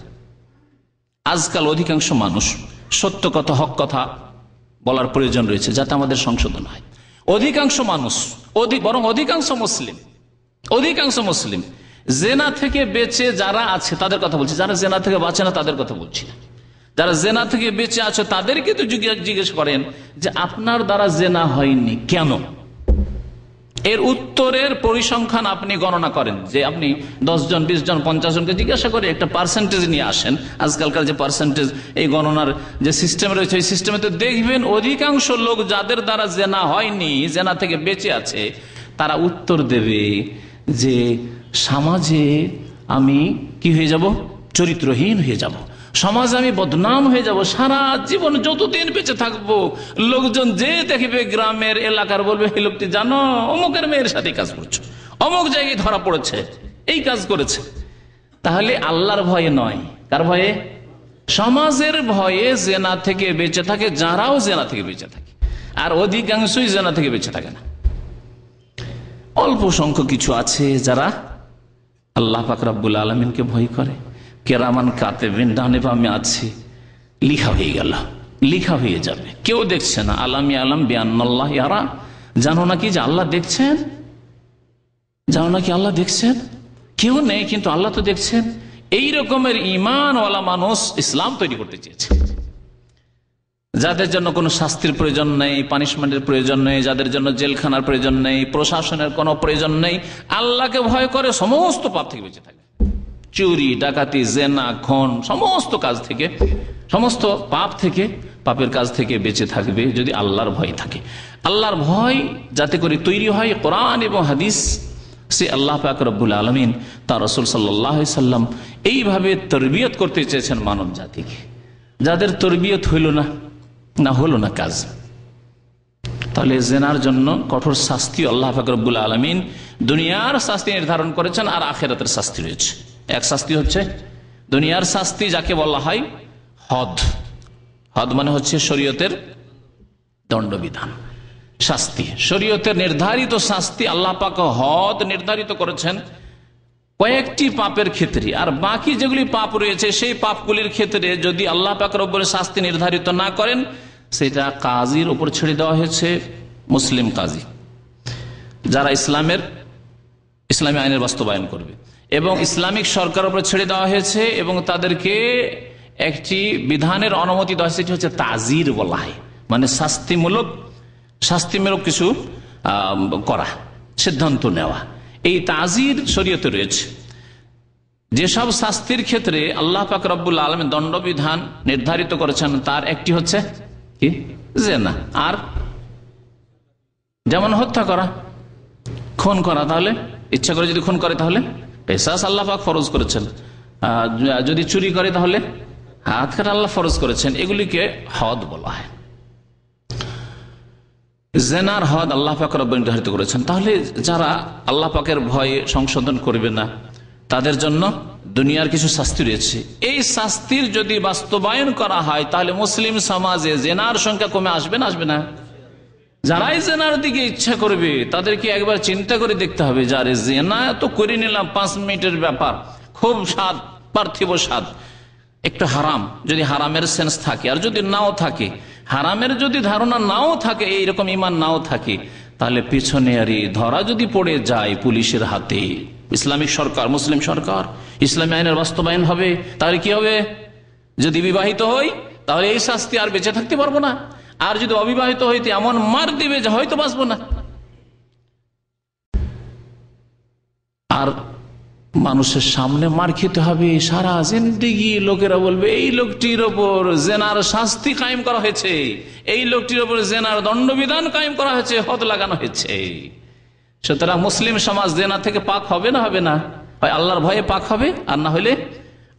S3: আজকাল অধিকাংশ মানুষ সত্য কথা, হক কথা বলার প্রয়োজন রয়েছে যাতে আমাদের সংশোধন হয়। অধিকাংশ মানুষ, বরং অধিকাংশ মুসলিম জেনা থেকে বেঁচে যারা আছে তাদের কথা বলছি, যারা জেনা থেকে বাঁচে না তাদের কথা বলছি না। যারা জেনা থেকে বেঁচে আছে তাদেরকে তো জিজ্ঞেস করেন যে আপনার দ্বারা জেনা হয়নি কেন, এর উত্তরের পরিসংখ্যান আপনি গণনা করেন, যে আপনি 10 জন 20 জন 50 জনকে জিজ্ঞাসা করে একটা পার্সেন্টেজ নিয়ে আসেন। আজকালকার যে পার্সেন্টেজ এই গণনার যে সিস্টেম রয়েছে, এই সিস্টেমে তো দেখবেন অধিকাংশ লোক যাদের দ্বারা জেনা হয়নি, জেনা থেকে বেঁচে আছে, তারা উত্তর দেবে যে সমাজে আমি কি হয়ে যাব, চরিত্রহীন হয়ে যাব, সমাজে আমি বদনাম হয়ে যাব, সারা জীবন যতদিন বেঁচে থাকবো লোকজন যে দেখবে গ্রামের এলাকার বলবে এই লোকটি জানো অমুকের মেয়ের সাথে কাজ করছে, অমুক জায়গায় ধরা পড়েছে, এই কাজ করেছে। তাহলে আল্লাহর ভয়ে নয়, কার ভয়ে? সমাজের ভয়ে জেনা থেকে বেঁচে থাকে যারাও জেনা থেকে বেঁচে থাকে, আর অধিকাংশই জেনা থেকে বেঁচে থাকে না। অল্প সংখ্যক কিছু আছে যারা আল্লাহ পাক রব্বুল আলামিনকে ভয় করে, কেরামান কাতেবিন ডানে বামে আছে, লিখা হয়ে গেল, লিখা হয়ে যাবে, কেউ দেখছে না। আলামি আলাম বিআন্নাল্লাহ ইয়ারা, জানো নাকি যে আল্লাহ দেখছেন, জানো নাকি আল্লাহ দেখছেন, কেউ নেই কিন্তু আল্লাহ তো দেখছেন। এই রকমের ঈমানওয়ালা মানুষ ইসলাম তৈরি করতে চেয়েছে, যাদের জন্য কোনো শাস্তির প্রয়োজন নেই, পানিশমেন্টের প্রয়োজন নেই, যাদের জন্য জেলখানার প্রয়োজন নেই, প্রশাসনের কোনো প্রয়োজন নেই, আল্লাহকে ভয় করে সমস্ত পাপ থেকে বেঁচে থাকে, চুরি ডাকাতি জেনা খুন সমস্ত কাজ থেকে, সমস্ত পাপ থেকে, পাপের কাজ থেকে বেঁচে থাকবে যদি আল্লাহর ভয় থাকে। আল্লাহর ভয় যাতে করে তৈরি হয় কোরআন এবং হাদিস, সে আল্লাহ পাক রব্বুল আলামিন তার রাসূল সাল্লাল্লাহু আলাইহি সাল্লাম এইভাবে তরবিয়ত করতে চেয়েছেন মানব জাতিকে, যাদের তরবিয়ত হইল না হলো না কাজ। তাহলে জেনার জন্য কঠোর শাস্তি আল্লাহ পাক রব্বুল আলামিন দুনিয়ার শাস্তি নির্ধারণ করেছেন, আর আখিরাতের শাস্তি রয়েছে। এক শাস্তি হচ্ছে দুনিয়ার শাস্তি, যাকে বলা হয় হদ। হদ মানে হচ্ছে শরীয়তের দণ্ডবিধান, শাস্তি, শরীয়তের নির্ধারিত শাস্তি। আল্লাহ পাক হদ নির্ধারিত করেছেন কয়েকটি পাপের ক্ষেত্রে, আর বাকি যেগুলি পাপ রয়েছে সেই পাপগুলির ক্ষেত্রে যদি আল্লাহ পাক রব্বুল শাস্তি নির্ধারিত না করেন, সেটা কাজীর উপর ছেড়ে দেওয়া হয়েছে। মুসলিম কাজী যারা ইসলামী আইনের বাস্তবায়ন করবে, এবং ইসলামিক সরকারের উপর ছেড়ে দেওয়া হয়েছে, এবং তাদেরকে একটি বিধানের অনুমতি দেওয়া হয়েছে, সেটি হচ্ছে তাজির বলা হয়, মানে শাস্তিমূলক কিছু করা, সিদ্ধান্ত নেওয়া। এই তাজির শরীয়তে রয়েছে। যেসব শাস্তির ক্ষেত্রে আল্লাহ পাক রব্বুল আলামিন দণ্ডবিধান নির্ধারিত করেছেন তার একটি হচ্ছে কি জিনা। আর যেমন হত্যা করা, খুন করা, তাহলে ইচ্ছা করে যদি খুন করে তাহলে কিসাস আল্লাহ পাক ফরজ করেছেন। যদি চুরি করে তাহলে হাত কাটা আল্লাহ ফরজ করেছেন। এগুলিকে হদ বলা হয়। জেনার হদ আল্লাহ পাক রব্বুল নির্ধারিত করেছেন। তাহলে যারা আল্লাহ পাকের ভয়ে সংশোধন করবে না তাদের জন্য দুনিয়ার কিছু শাস্তি রয়েছে। এই শাস্তির যদি বাস্তবায়ন করা হয় তাহলে মুসলিম সমাজে জেনার সংখ্যা কমে আসবে না? আসবে না? যারাই জেনার দিকে ইচ্ছা করবে তাদেরকে একবার চিন্তা করে দেখতে হবে, যারে জেনা তো করে নিলাম 5 মিনিটের ব্যাপার, খুব স্বাদ, পার্থিব স্বাদ, একটু হারাম, যদি হারামের সেন্স থাকে আর যদি নাও থাকে, হারামের যদি ধারণা নাও থাকে, এইরকম ইমান নাও থাকে, তাহলে পিছনে আরই ধরা যদি পড়ে যায় পুলিশের হাতে, ইসলামিক সরকার, মুসলিম সরকার, ইসলামী আইনের বাস্তবায়ন হবে, তাহলে কি হবে? যদি বিবাহিত হই তাহলে এই শাস্তি আর বেঁচে থাকতে পারবো না, আর যদি অবিবাহিত হইতে এমন মার দিবে যে হয়তো বাঁচবো না। আর মানুষের সামনে মার খেতে হবে সারা জিন্দেগি। লোকেরা বলবে এই লোকটির ওপর জেনার শাস্তি কায়েম করা হয়েছে, এই লোকটির ওপর জেনার দণ্ডবিধান কায়েম করা হয়েছে, হদ লাগানো হয়েছে। সুতরাং মুসলিম সমাজ জেনা থেকে পাক হবে না? হবে না? হয় আল্লাহর ভয়ে পাক হবে, আর না হলে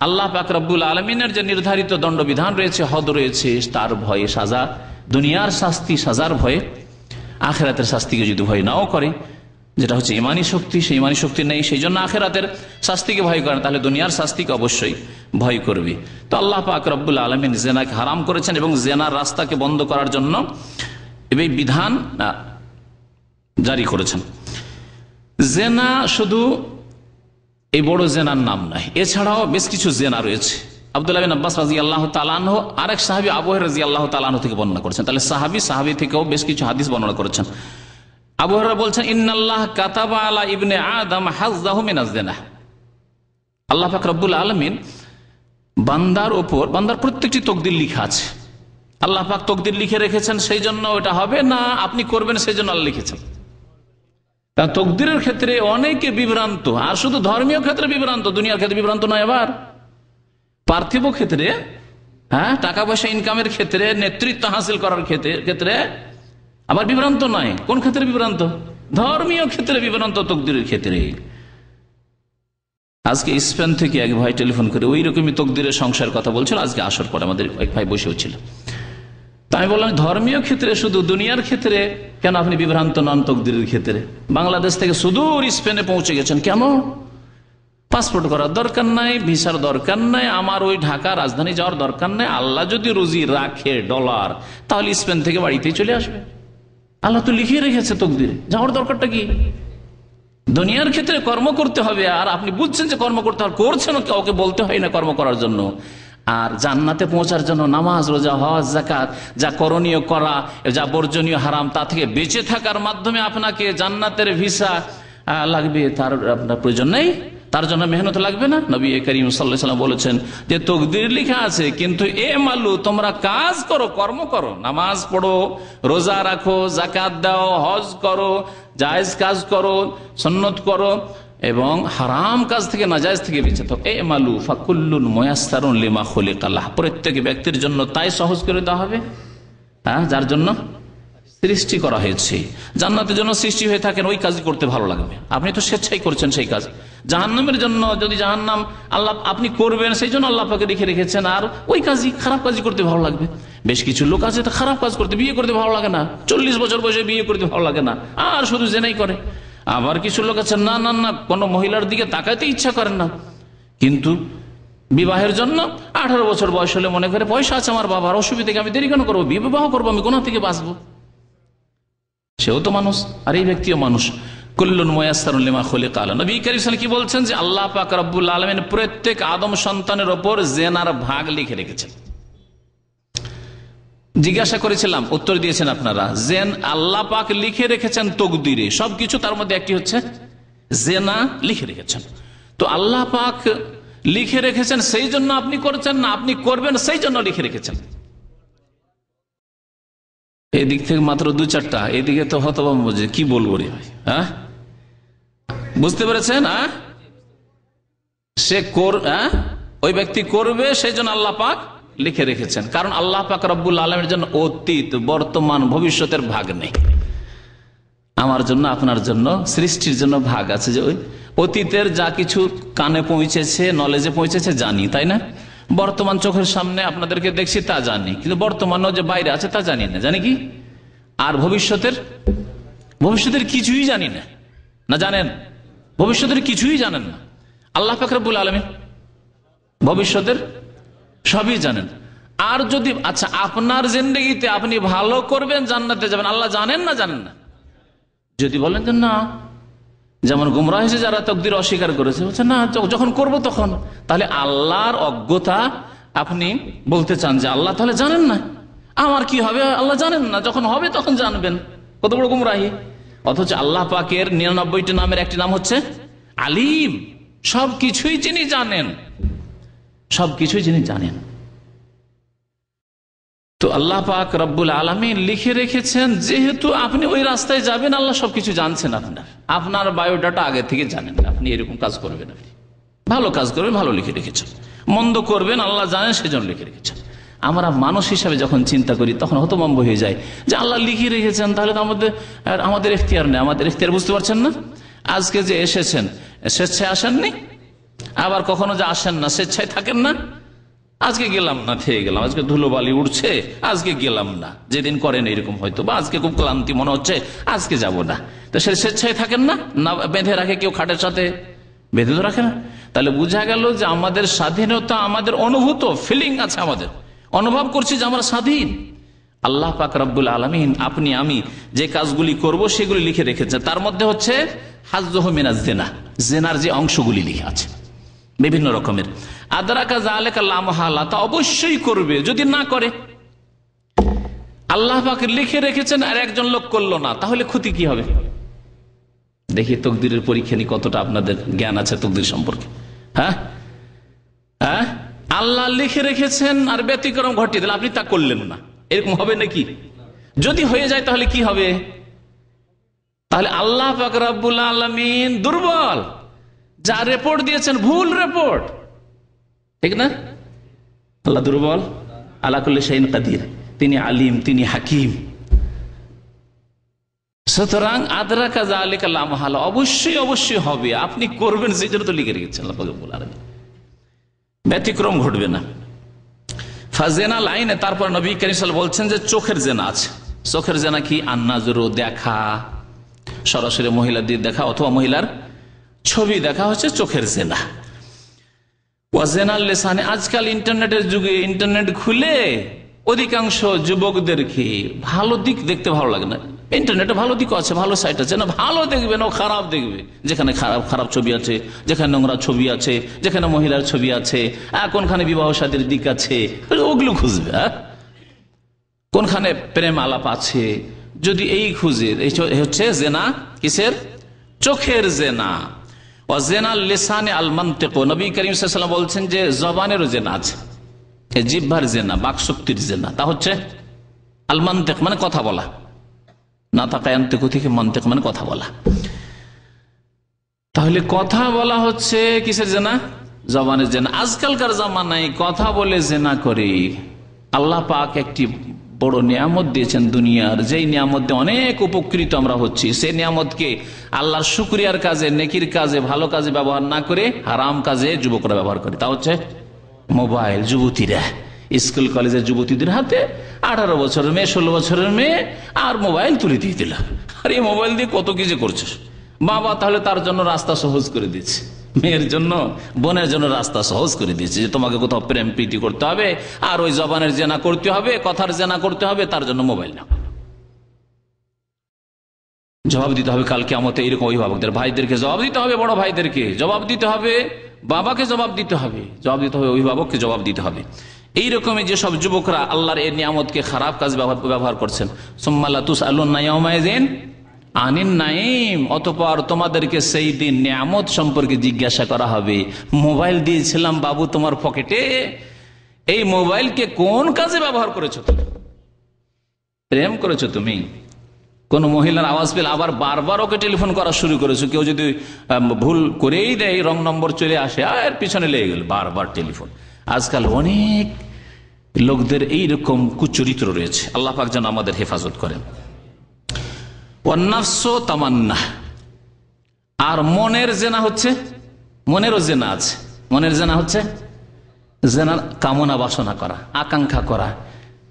S3: আল্লাহ পাক রব্বুল আলামিনের যে নির্ধারিত দণ্ডবিধান রয়েছে, হদ রয়েছে, তার ভয়ে সাজা, দুনিয়ার শাস্তি সাজার ভয়ে, আখিরাতের শাস্তিকে যদি ভয় নাও করে, যেটা হচ্ছে ইমানি শক্তি, সেই ইমানি শক্তি নেই, সেই জন্য আখিরাতের শাস্তিকে ভয় করে, তাহলে দুনিয়ার শাস্তিকে অবশ্যই ভয় করবে। তো আল্লাহ পাক রব্বুল আলামিন জেনাকে হারাম করেছেন এবং জেনার রাস্তাকে বন্ধ করার জন্য এই বিধান জারি করেছেন। জেনা শুধু এই বড় জেনার নাম নয়, এছাড়াও বেশ কিছু জেনা রয়েছে। আব্দুল্লাহ বিন আব্বাস রাদিয়াল্লাহু তাআলা আনহু আরেক সাহাবী আবু হুরায়রা রাদিয়াল্লাহু তাআলা আনহু থেকে বর্ণনা করেছেন। তাহলে সাহাবী থেকেও বেশ কিছু হাদিস বর্ণনা করেছেন। আবু হুরায়রা বলছেন, ইন্নাল্লাহ কাতাবা আলা ইবনে আদম হাযযাহু মিনাজ জিনা। আল্লাহ পাক রব্বুল আলামিন বান্দার উপর, বান্দার প্রত্যেকটি তকদির লিখা আছে। আল্লাহ পাক তকদির লিখে রেখেছেন, সেই জন্য ওটা হবে না, আপনি করবেন সেই জন্য আল্লাহ লিখেছেন। তকদিরের ক্ষেত্রে অনেকে বিভ্রান্ত, আর শুধু ধর্মীয় ক্ষেত্রে বিভ্রান্ত, দুনিয়ার ক্ষেত্রে বিভ্রান্ত নয়। আবার পার্থিব ক্ষেত্রে, টাকা পয়সা ইনকামের ক্ষেত্রে, নেতৃত্ব হাসিল করার ক্ষেত্রে আবার বিভ্রান্ত নয়। কোন ক্ষেত্রে বিভ্রান্ত? ধর্মীয় ক্ষেত্রে বিভ্রান্ত, তকদিরের ক্ষেত্রে। আজকে স্পেন থেকে এক ভাই টেলিফোন করে ওই রকমই তকদিরের সংসার কথা বলছিল। আজকে আসর পরে আমাদের এক ভাই বসেও ছিল। তাই আমি বললাম, ধর্মীয় ক্ষেত্রে শুধু, দুনিয়ার ক্ষেত্রে কেন আপনি বিভ্রান্ত নন? তকদিরের ক্ষেত্রে বাংলাদেশ থেকে সুদূর স্পেনে পৌঁছে গেছেন, কেন? পাসপোর্ট করার দরকার নাই, ভিসার দরকার নাই, আমার ওই ঢাকা রাজধানী যাওয়ার দরকার নাই। আল্লাহ যদি রুজি রাখে ডলার, তাহলে স্পেন থেকে বাড়িতেই চলে আসবে। আল্লাহ তো লিখিয়ে রেখেছে তকদিরে, যাওয়ার দরকারটা কি? দুনিয়ার ক্ষেত্রে কর্ম করতে হবে, আর আপনি বুঝছেন যে কর্ম করতে হবে, করছেন, কাউকে বলতে হয় না কর্ম করার জন্য। আর জান্নাতে পৌঁছার জন্য নামাজ, রোজা, হজ, যাকাত, যা করণীয় করা, যা বর্জনীয় হারাম, তা থেকে বেঁচে থাকার মাধ্যমে আপনাকে জান্নাতের ভিসা লাগবে, তার আপনার প্রয়োজন নেই, তার জন্য মেহনত লাগবে না। নবী করিম সাল্লাল্লাহু আলাইহি ওয়াসাল্লাম বলেছেন যে তকদির লেখা আছে, কিন্তু এ মালু, তোমরা কাজ করো, কর্ম করো, নামাজ পড়ো, রোজা রাখো, যাকাত দাও, হজ করো, জায়েজ কাজ করো, সুন্নত করো, এবং হারাম কাজ থেকে, নাজায়েজ থেকে বেঁচে থাকো। এ মালু ফাকুল্লুন মুয়াসসারুন লিমা খুলিকা লাহ। প্রত্যেক ব্যক্তির জন্য তাই সহজ করে দেওয়া হবে যার জন্য সৃষ্টি করা হয়েছে। জান্নাতের জন্য সৃষ্টি হয়ে থাকেন, ওই কাজই করতে ভালো লাগবে। আপনি তো স্বেচ্ছাই করছেন সেই কাজ। জাহান্নামের জন্য, যদি জাহান্নাম আল্লাহ আপনি করবেন, সেই জন্য আল্লাহ পাকে লিখে রেখেছেন, আর ওই কাজই, খারাপ কাজই করতে ভালো লাগবে। বেশ কিছু লোক আছে তো খারাপ কাজ করতে, বিয়ে করতে ভালো লাগে না, 40 বছর বয়সে বিয়ে করতে ভালো লাগে না, আর শুধু জেনাই করে। আবার কিছু লোক আছে না না না, কোনো মহিলার দিকে তাকাইতে ইচ্ছা করেন না, কিন্তু বিবাহের জন্য 18 বছর বয়স হলে মনে করে পয়সা আছে আমার বাবার, অসুবিধাকে আমি দেরি কেন করবো, বিবাহ করবো, আমি গুনাহ থেকে বাঁচবো। সেও তো মানুষ, আর এই ব্যক্তিও মানুষ। কুল্লুন মুয়াসসারুন লিমা খুলিকা লাহ। নবী কারীম সাল্লাল্লাহু আলাইহি ওয়াসাল্লাম কি বলছেন যে আল্লাহ পাক রব্বুল আলামিন প্রত্যেক আদম সন্তানের উপর জেনার ভাগ লিখে রেখেছেন। জিজ্ঞাসা করেছিলাম, উত্তর দিয়েছেন আপনারা, জেন আল্লাহ পাক লিখে রেখেছেন তকদিরে, সবকিছু, তার মধ্যে একটি হচ্ছে জেনা লিখে রেখেছেন। তো আল্লাহ পাক লিখে রেখেছেন সেই জন্য আপনি করছেন না, আপনি করবেন সেই জন্য লিখে রেখেছেন। এদিক থেকে মাত্র 2-4টা, এদিকে তো হতভম্ব যে কি বলবো রে ভাই। বুঝতে পেরেছেন? সে ওই ব্যক্তি করবে, সেই জন্য আল্লাহ পাক লিখে রেখেছেন। কারণ আল্লাহ পাক রব্বুল আলামিনের জন্য অতীত, বর্তমান, ভবিষ্যতের ভাগ নেই। আমার জন্য, আপনার জন্য, সৃষ্টির জন্য ভাগ আছে। যে ওই অতীতের যা কিছু কানে পৌঁছেছে, নলেজে পৌঁছেছে জানি, তাই না? বর্তমান চোখের সামনে আপনাদেরকে দেখছি তা জানি, কিন্তু বর্তমানও যে বাইরে আছে তা জানি না। জানি কি? আর ভবিষ্যতের কিছুই জানি না। না জানেন? ভবিষ্যতের কিছুই জানেন না। আল্লাহ পাক রব্বুল আলামিন ভবিষ্যতের সবই জানেন। আর যদি আচ্ছা আপনার জিন্দেগিতে আপনি ভালো করবেন, জান্নাতে যাবেন, আল্লাহ জানেন না জানেন না? যদি বলেন যে না, যেমন গুমরাহ হয়েছে যারা তাকদীর অস্বীকার করেছে, বলছে না যখন করব তখন, তাহলে আল্লাহর অজ্ঞতা আপনি বলতে চান যে আল্লাহ তাহলে জানেন না, আমার কি হবে আল্লাহ জানেন না, যখন হবে তখন জানবেন। কত বড় গুমরাহি! অথচ আল্লাহ পাকের 99টি নামের একটি নাম হচ্ছে আলিম। সবকিছুই যিনি জানেন, সবকিছুই যিনি জানেন। তো আল্লাহ পাক রব্বুল আলামিন লিখে রেখেছেন, যেহেতু আপনি ওই রাস্তায় যাবেন, আল্লাহ সবকিছু জানছেন। আপনার বায়োডাটা আগে থেকে জানেন, আপনি এরকম কাজ করবেন, আপনি ভালো কাজ করবেন, ভালো লিখে রেখেছেন, মন্দ করবেন আল্লাহ জানেন, সেজন্য লিখে রেখেছেন। আমরা মানুষ হিসাবে যখন চিন্তা করি তখন হতভম্ব হয়ে যায় যে আল্লাহ লিখে রেখেছেন, তাহলে তো আমাদের এখতিয়ার নেই। আমাদের এখতিয়ার বুঝতে পারছেন না? আজকে যে এসেছেন, স্বেচ্ছায় আসেননি, আবার কখনো যে আসেন না, স্বেচ্ছায় থাকেন না। আজকে গেলাম না, থেকে গেলাম, আজকে ধুলোবালি উঠছে, আজকে গেলাম না। যেদিন করেন এরকম হয়তো, বা আজকে খুব ক্লান্তি মনে হচ্ছে, আজকে যাব না। তো সে স্বেচ্ছায় থাকেন না, না বেঁধে রাখে কেউ, খাটের সাথে বেঁধে তো রাখে না। তাহলে বোঝা গেল যে আমাদের স্বাধীনতা, আমাদের অনুভূত ফিলিং আছে, আমাদের অনুভব করছি যে আমরা স্বাধীন। আল্লাহ পাক রব্বুল আলামিন আপনি আমি যে কাজগুলি করব সেগুলি লিখে রেখেছে। তার মধ্যে হচ্ছে হাজ্জুহু মিনাজ জিনা, জিনার যে অংশগুলি লিখে আছে বিভিন্ন রকমের। আদরাকা যালিকা লা মুহালা, তা অবশ্যই করবে। যদি না করে, আল্লাহ পাক লিখে রেখেছেন আর একজন লোক করলো না, তাহলে ক্ষতি কি হবে? দেখি তকদিরের পরীক্ষা নিয়ে কতটা আপনাদের জ্ঞান আছে তকদির সম্পর্কে। হ্যাঁ, আল্লাহ লিখে রেখেছেন আর ব্যতিক্রম ঘটিয়ে দিলেন, আপনি তা করলেন না, এরকম হবে নাকি? যদি হয়ে যায় তাহলে কি হবে? তাহলে আল্লাহ পাক রব্বুল আলামিন দুর্বল, যা রিপোর্ট দিয়েছেন ভুল রিপোর্ট, ঠিক না? আল্লাহ দুর্বল, আলা কুল্লি শাইইন কাদির, তিনি আলিম, তিনি হাকিম। সুতরাং আদরাকা যালিকা লা মুহালা, অবশ্যই অবশ্যই হবে, আপনি করবেন, সেই জন্য তো লিখে রেখেছেন আল্লাহ পাক রব্বুল আলামিন, ব্যতিক্রম ঘটবে না। ফাজেনা লাইনে তারপর নবী কারীম সাল্লাল্লাহু আলাইহি ওয়াসাল্লাম বলছেন যে চোখের জেনা আছে। চোখের জেনা কি? আন্নাজুরু, দেখা, সরাসরি মহিলাদের দেখা অথবা মহিলার ছবি দেখা হচ্ছে চোখের জেনা। ওয়াজেনাল লিসানে, আজকাল ইন্টারনেটের যুগে ইন্টারনেট খুলে অধিকাংশ যুবকদেরকে ভালো দিক দেখতে ভালো লাগে না। ইন্টারনেটে ভালো দিক আছে, ভালো সাইট আছে, না ভালো দেখবে না খারাপ দেখবে। যেখানে খারাপ খারাপ ছবি আছে, যেখানে নোংরা ছবি আছে, যেখানে মহিলার ছবি আছে, কোনখানে বিবাহ শাদীর দিক আছে, ওগুলো খুঁজবে। কোনখানে প্রেম আলাপ আছে, যদি এই খুঁজে, এই হচ্ছে জেনা। কিসের? চোখের জেনা। ওয়াজেনাল লিসানে আল মানতিক, নবী করিম সাল্লাল্লাহু আলাইহি ওয়াসাল্লাম বলছেন যে জবানেরও জেনা আছে, জিহ্বার জেনা, বাকশক্তির জেনা। তা হচ্ছে আল মানতিক মানে কথা বলা, না তাকায়ান্তিক থেকে মানতিক মানে কথা বলা। তাহলে কথা বলা হচ্ছে কিসের জেনা? জবানের জেনা। আজকালকার জামানায় কথা বলে জেনা করে। আল্লাহ পাক একটি বড় নিয়ামত দিয়েছেন দুনিয়ার, যেই নিয়ামত দিয়ে অনেক উপকৃত আমরা হচ্ছি, সেই নিয়ামতকে আল্লাহর শুকরিয়ার কাজে, নেকির কাজে, ভালো কাজে ব্যবহার না করে হারাম কাজে যুবকরা ব্যবহার করে। তা হচ্ছে মোবাইল। যুবতীরা, স্কুল কলেজের যুবতীদের হাতে 18 বছরের মেয়ে, 16 বছরের মেয়ে, আর মোবাইল তুলে দিয়ে দিল। আর এই মোবাইল দিয়ে কত কিছু করছিস বাবা। তাহলে তার জন্য রাস্তা সহজ করে দিচ্ছে, মেয়ের জন্য, বোনের জন্য রাস্তা সহজ করে দিচ্ছে যে তোমাকে কোথাও প্রেম প্রীতি করতে হবে, আর ওই জবানের জেনা করতে হবে, কথার জেনা করতে হবে, তার জন্য মোবাইল নাও। জবাব দিতে হবে কাল কিয়ামতে এরকম অভিভাবকদের, ভাইদেরকে জবাব দিতে হবে, বড় ভাইদেরকে জবাব দিতে হবে, বাবাকে জবাব দিতে হবে, জবাব দিতে হবে, অভিভাবককে জবাব দিতে হবে। এইরকমই যেসব যুবকরা আল্লাহর এই নিয়ামতকে খারাপ কাজ ব্যবহার করছেন, সুম্মা লা তুসআলুনা ইয়াওমাইযিন আনিন নাঈম, অতঃপর তোমাদেরকে সেই দিন নিয়ামত সম্পর্কে জিজ্ঞাসা করা হবে। মোবাইল দিয়েছিলাম বাবু তোমার পকেটে, এই মোবাইলকে কোন কাজে ব্যবহার করেছো? তুমি প্রেম করেছো, তুমি কোন মহিলার আওয়াজ পেলে আবার বারবার ওকে টেলিফোন করা শুরু করেছে। কেউ যদি ভুল করেই দেয়, রং নম্বর চলে আসে, আর পিছনে লেগে গেল, বারবার টেলিফোন। আজকাল অনেক লোকদের এইরকম কুচরিত্র রয়েছে। আল্লাহ পাক যেন আমাদের হেফাজত করেন। ওয়ান্নাফস তামান্না, আর মনের জেনা হচ্ছে, মনেরও জেনা আছে। মনের জেনা হচ্ছে জেনার কামনা বাসনা করা, আকাঙ্ক্ষা করা,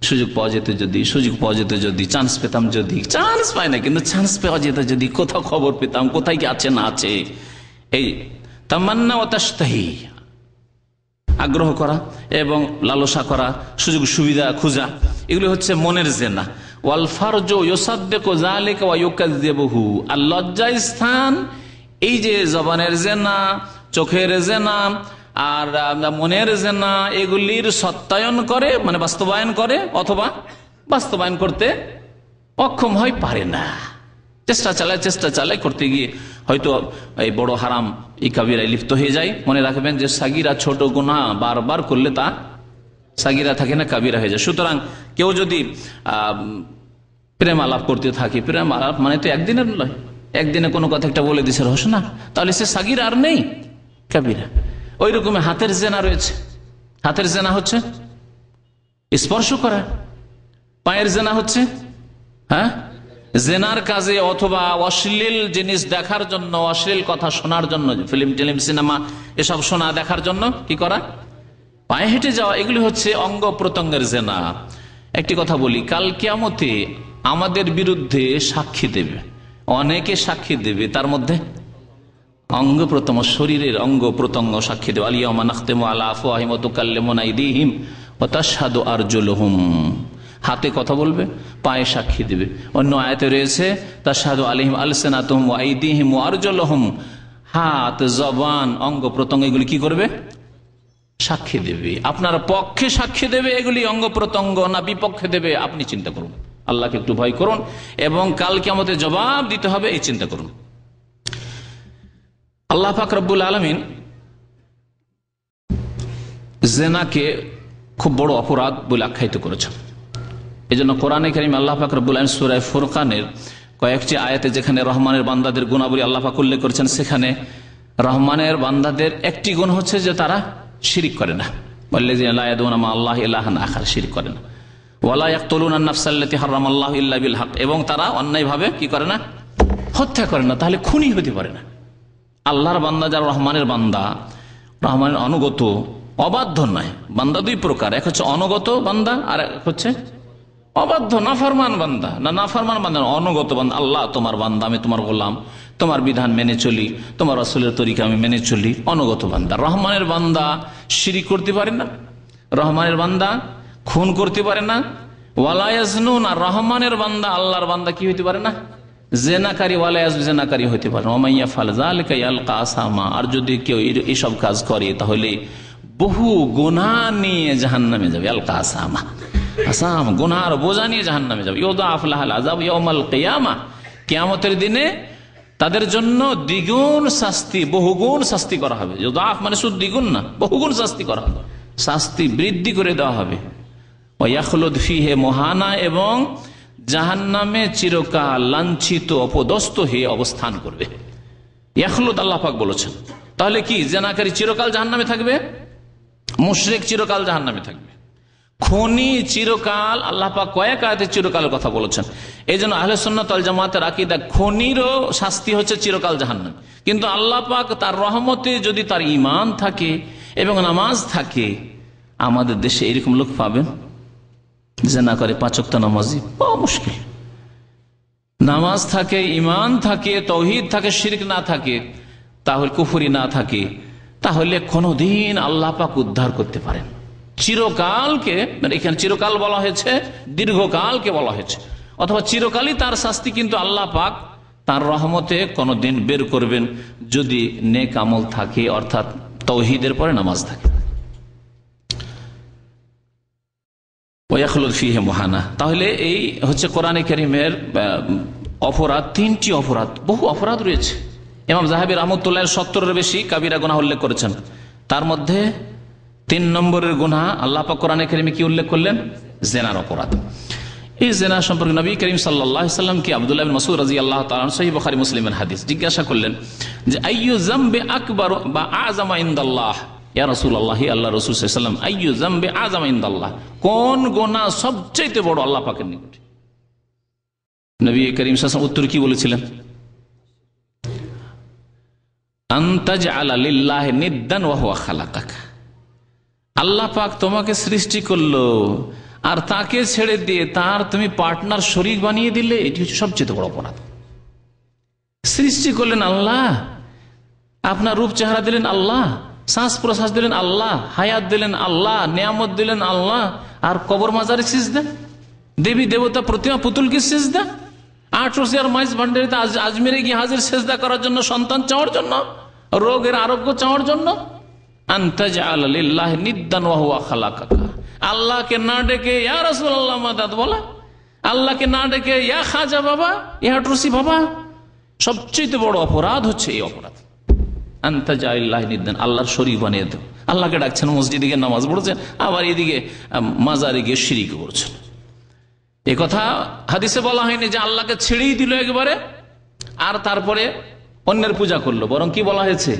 S3: সুযোগ পাওয়া যেত যদি, সুযোগ পাওয়া যেত যদি, চান্স পেতাম যদি, চান্স পায় না কিন্তু চান্স পাওয়া যেত যদি, কোথাও খবর পেতাম, কোথায় কি আছে না আছে। এই তামান্না ও তাশতাহি, আগ্রহ করা এবং লালসা করা, সুযোগ সুবিধা খোঁজা, এগুলি হচ্ছে মনের জেনা। ওয়াল ফারজু ইউসাদ্দিকু যালিকা ওয়া ইউকাযযিবুহু, আর লজ্জা স্থান, এই যে জবানের জেনা, চোখের জেনা আর মনের জেনা, এগুলির সত্যায়ন করে, মানে বাস্তবায়ন করে, অথবা বাস্তবায়ন করতে অক্ষম হয়, পারে না, চেষ্টা চালায় করতে গিয়ে হয়তো এই বড় হারাম, এই কাবিরায় লিপ্ত হয়ে যায়। মনে রাখবেন যে সাগিরা, ছোট গুনাহ বারবার করলে তা সাগিরা থাকে না, কাবিরা হয়ে যায়। সুতরাং কেউ যদি প্রেম আলাপ করতে থাকে, প্রেম আলাপ মানে তো একদিনের নয়, একদিনে কোনো কথা একটা বলে দিছে রহস্য না, তাহলে সে সাগিরা আর নেই, কাবিরা। ওই রকম হাতের জেনা রয়েছে। হাতের জেনা হচ্ছে স্পর্শ করা, পায়ের জেনা হচ্ছে জেনার কাজে অথবা অশ্লীল জিনিস দেখার জন্য, অশ্লীল কথা শোনার জন্য, ফিল্ম টেলিম সিনেমা এসব শোনা দেখার জন্য কি করা, পায়ে হেঁটে যাওয়া, এগুলি হচ্ছে অঙ্গ প্রত্যঙ্গের জেনা। একটি কথা বলি, কাল কিয়ামতে আমাদের বিরুদ্ধে সাক্ষী দেবে, অনেকে সাক্ষী দেবে, তার মধ্যে অঙ্গ প্রত্যঙ্গ, শরীরের অঙ্গ প্রত্যঙ্গ সাক্ষী দেবে। আলিয়াউমা নাখতিমু আলা আফওয়াহিহিম ওয়া তুকাল্লিমুনা আইদিহিম ওয়া তাশহাদু আরজুলুহুম, হাতে কথা বলবে, পায়ে সাক্ষী দেবে। অন্য আয়াতে রয়েছে তাশহাদু আলাইহিম আলসিনাতুহুম ওয়া আইদিহিম ওয়া আরজুলুহুম, হাত, জবান, অঙ্গ প্রত্যঙ্গ এগুলি কি করবে, সাক্ষী দেবে। আপনার পক্ষে সাক্ষী দেবে এগুলি অঙ্গ প্রত্যঙ্গ, না বিপক্ষে দেবে, আপনি চিন্তা করুন। আল্লাহকে একটু ভয় করুন এবং কাল কিয়ামতে জবাব দিতে হবে, এই চিন্তা করুন। আল্লাহ পাক রব্বুল আলামিন জেনাকে খুব বড় অপরাধ বলে আখ্যায়িত করেছেন। এই জন্য কোরআনে কারীম আল্লাহ পাক রব্বুল আলামিন সূরা ফুরকানের কয়েকটি আয়াতে যেখানে রহমানের বান্দাদের গুণাবলী আল্লাহ পাক উল্লেখ করেছেন, সেখানে রহমানের বান্দাদের একটি গুণ হচ্ছে যে তারা শিরিক করে না। ওয়াল্লাযীনা লা ইয়াদউনা মা আল্লাহি ইলাহান আখার, শিরিক করে না। ওয়ালা ইয়াকতুলুনা আন-নাফসাল্লাতী হারামাল্লাহু ইল্লা বিল হক, এবং তারা অন্যায়ভাবে কি করে না, হত্যা করে না। তাহলে খুনি হতে পারে না। আল্লাহর বান্দা যারা রহমানের বান্দা, রহমানের অনুগত, অবাধ্য নয়। বান্দা দুই প্রকার, এক হচ্ছে অনুগত বান্দা আর এক হচ্ছে অবাধ্য নাফরমান বান্দা। না, নাফরমান বান্দা অনুগত বান্দা, আল্লাহ তোমার বান্দা, আমি তোমার গোলাম, তোমার বিধান মেনে চলি, তোমার রাসূলের তরিকা আমি মেনে চলি, অনুগত বান্দা। রহমানের বান্দা শিরিক করতে পারে না, রহমানের বান্দা খুন করতে পারে না। ওয়ালা ইয়াজনুন, আর রহমানের বান্দা, আল্লাহর বান্দা কি হইতে পারে না, জেনাকারী, ওয়ালা ইয়াজনু, জেনাকারী হইতে পারে না। ওয়া মাইয়া ফাল যালিকা ইয়ালকা আসামা, আর যদি কেউ এইসব কাজ করে তাহলে বহু গুনাহ নিয়ে জাহান্নামে যাবে। আলকা আসামা, আসাম গুনাহর বোঝা নিয়ে জাহান্নামে যাবে। ইউদাআফ লাহুল আযাব ইয়াউমাল কিয়ামাহ, কিয়ামতের দিনে তাদের জন্য দ্বিগুণ শাস্তি, বহুগুণ শাস্তি করা হবে। ইউদাআফ মানে শুধু দ্বিগুণ না, বহুগুণ শাস্তি করা হবে, শাস্তি বৃদ্ধি করে দেওয়া হবে। ওয়া ইয়াখলুদ ফীহি মুহানা, এবং জাহান্নামে চিরকাল লাঞ্ছিত অপদস্থ হয়ে অবস্থান করবে। ইয়াখলুদ আল্লাহ পাক বলেছেন। তাহলে কি জেনাকারী চিরকাল জাহান্নামে থাকবে, মুশরিক চিরকাল জাহান্নামে থাকবে, খুনি চিরকাল, আল্লাহ পাক কয়েক আয়াতে চিরকালের কথা বলেছেন। এই জন্য আহলে সুন্নাত ওয়াল জামাতের আকীদা, খুনিরও শাস্তি হচ্ছে চিরকাল জাহান্নাম। কিন্তু আল্লাহ পাক তার রহমতে যদি তার ঈমান থাকে এবং নামাজ থাকে, আমাদের দেশে এরকম লোক পাবেন জেনা করে 5 ওয়াক্ত নামাজি, পাওয়া মুশকিল। নামাজ থাকে, ঈমান থাকে, তাওহীদ থাকে, শিরক না থাকে, তাহলে কুফরি না থাকে, তাহলে কোনদিন আল্লাহ পাক উদ্ধার করতে পারেন। চিরকালকে, এখানে চিরকাল বলা হয়েছে, দীর্ঘকালকে বলা হয়েছে, অথবা চিরকালই তার শাস্তি, কিন্তু আল্লাহ পাক তার রহমতে কোনদিন বের করবেন যদি নেক আমল থাকে, অর্থাৎ তাওহীদের পরে নামাজ থাকে। ওয়াখলুদ ফীহি মুহানা, তাহলে এই হচ্ছে কোরআনে কারীমের অপরাধ। 3টি অপরাধ, বহু অপরাধ রয়েছে। ইমাম যাহাবী রাহমাতুল্লাহ 70-এর বেশি কাবিরা গুনাহ উল্লেখ করেছেন। তার মধ্যে 3 নম্বরের গুনাহ আল্লাহ পাক কোরআনে কারীমে কি উল্লেখ করলেন, জিনার অপরাধ। এই জেনা সম্পর্কে নবী করিম সাল্লাল্লাহু আলাইহি ওয়াসাল্লাম কি আব্দুল্লাহ ইবনে মাসউদ রাদিয়াল্লাহু তাআলা সহিহ বুখারী মুসলিমের হাদিস জিজ্ঞাসা করলেন যে আইয়ু যামবি আকবার বা আযমা ইনদাল্লাহ, ইয়া রাসূলুল্লাহ, আল্লাহ রাসূল সাল্লাল্লাহু আলাইহি ওয়াসাল্লাম, আইয়ু যামবি আযমা ইনদাল্লাহ, কোন গুনাহ সবচেয়ে বড় আল্লাহ পাকের নিকটে? নবী করিম সাল্লাল্লাহু আলাইহি ওয়াসাল্লাম উত্তর কি বলেছিলেন? আনতাজআলা লিল্লাহি নিদ্দান ওয়া হুয়া খালাকাক, আল্লাহ পাক তোমাকে সৃষ্টি করলো আর তাকে ছেড়ে দিয়ে তার তুমি পার্টনার শরীক বানিয়ে দিলে, এটি হচ্ছে সবচেয়ে বড় অপরাধ। সৃষ্টি করলেন আল্লাহ, আপনার রূপ চেহারা দিলেন আল্লাহ, শ্বাস প্রশ্বাস দিলেন আল্লাহ, হায়াত দিলেন আল্লাহ, নিয়ামত দিলেন আল্লাহ, আর কবর মাজারে সিজদা, দেবী দেবতা প্রতিমা পুতুলকে সিজদা, 8 রসিয়ার মাইজ ভান্ডারিতে আজমেরে গিয়ে হাজির সিজদা করার জন্য, সন্তান চাওয়ার জন্য, রোগের আরোগ্য চাওয়ার জন্য। আনতাজআলা লিল্লাহি নিদ্দান ওয়া হুয়া খালাকাকা, আল্লাহকে না ডেকে ইয়া রাসূলুল্লাহ মাদাদ বলা, আল্লাহকে না ডেকে ইয়া খাজা বাবা, ইয়া টুসি বাবা, সবচেয়ে বড় অপরাধ হচ্ছে এই অপরাধ। আনতাজআলা লিল্লাহি নিদ্দান, আল্লাহর শরীক বানিয়ে দাও। আল্লাহকে ডাকছেন, মসজিদে গিয়ে নামাজ পড়ছেন, আবার এদিকে মাজারে গিয়ে শিরক করছেন। এ কথা হাদিসে বলা হয়নি যে আল্লাহকে ছেড়েই দিল একবারে আর তারপরে অন্যের পূজা করলো, বরং কি বলা হয়েছে?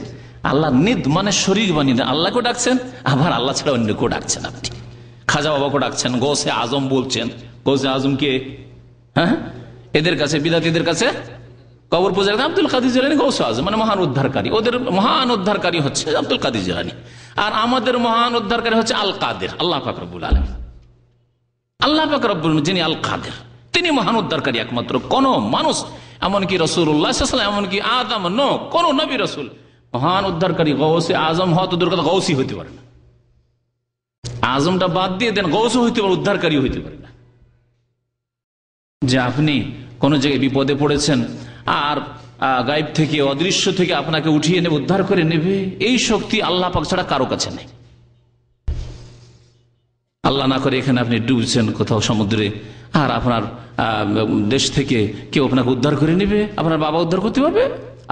S3: আল্লাহ নিদ মানে শরীক বানিয়ে দেন, আল্লাহকে ডাকছেন, আবার আল্লাহ ছাড়া অন্যকেও ডাকছেন। আপনি খাজা বাবাকে ডাকছেন, গৌসে আজম বলছেন, গৌসে আজম কে? হ্যাঁ, এদের কাছে বিদাতীদের কাছে কবর পূজার আব্দুল কাদের জিলানী গৌসে আজম মানে মহান উদ্ধারকারী, ওদের মহান উদ্ধারকারী হচ্ছে আব্দুল কাদের জিলানী, আর আমাদের মহান উদ্ধারকারী হচ্ছে আল কাদের, আল্লাহ পাক রব্বুল আলামিন। আল্লাহ পাক রব্বুল আলামিন যিনি আল কাদের, তিনি মহান উদ্ধারকারী একমাত্র। কোন মানুষ, এমনকি রাসূলুল্লাহ সাল্লাল্লাহু আলাইহি ওয়াসাল্লাম, এমনকি আদম, কোন নবী রাসূল মহান উদ্ধারকারী গৌসে আজম হওয়া তো দূর কথা, গৌসই হইতে পারে না। আজমটা বাদ দিয়ে দেন, গৌসও হইতে পারে, উদ্ধারকারী হইতে পারে না। যে আপনি কোন জায়গায় বিপদে পড়েছেন আর গায়েব থেকে, অদৃশ্য থেকে আপনাকে উঠিয়ে নেবে, উদ্ধার করে নেবে, এই শক্তি আল্লাহ পাক ছাড়া কারো কাছে নেই। আল্লাহ না করে এখানে আপনি ডুবছেন কোথাও সমুদ্রে, আর আপনার দেশ থেকে কেউ আপনাকে উদ্ধার করে নেবে? আপনার বাবা উদ্ধার করতে পারবে?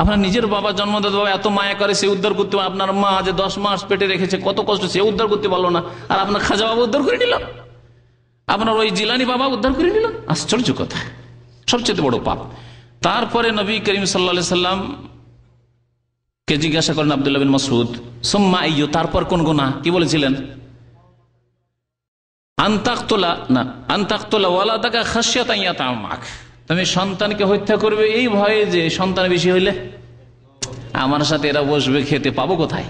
S3: আপনার নিজের বাবা, জন্মদাতা বাবা এত মায়া করে, সে উদ্ধার করতে পারবে? আপনার মা যে 10 মাস পেটে রেখেছে, কত কষ্ট, সে উদ্ধার করতে পারলো না, আর আপনার খাজা বাবা উদ্ধার করে নিল, আপনার ওই জিলানি বাবা উদ্ধার করে নিল? আশ্চর্য কথা, সবচেয়ে বড় পাপ। তারপরে নবী করিম সাল্লাল্লাহু আলাইহি ওয়াসাল্লাম কে জিজ্ঞাসা করেন আব্দুল্লাহ বিন মাসউদ, সুম্মা আইয়ু, তারপর কোন গুনাহ? কি বলেছিলেন? আনতাকতুলা ওয়ালাদাকা খাশিয়াতান ইয়াতামাক, তুমি সন্তানকে হত্যা করবে এই ভয়ে যে সন্তান বেশি হইলে আমার সাথে এরা বসবে খেতে, পাবো কোথায়?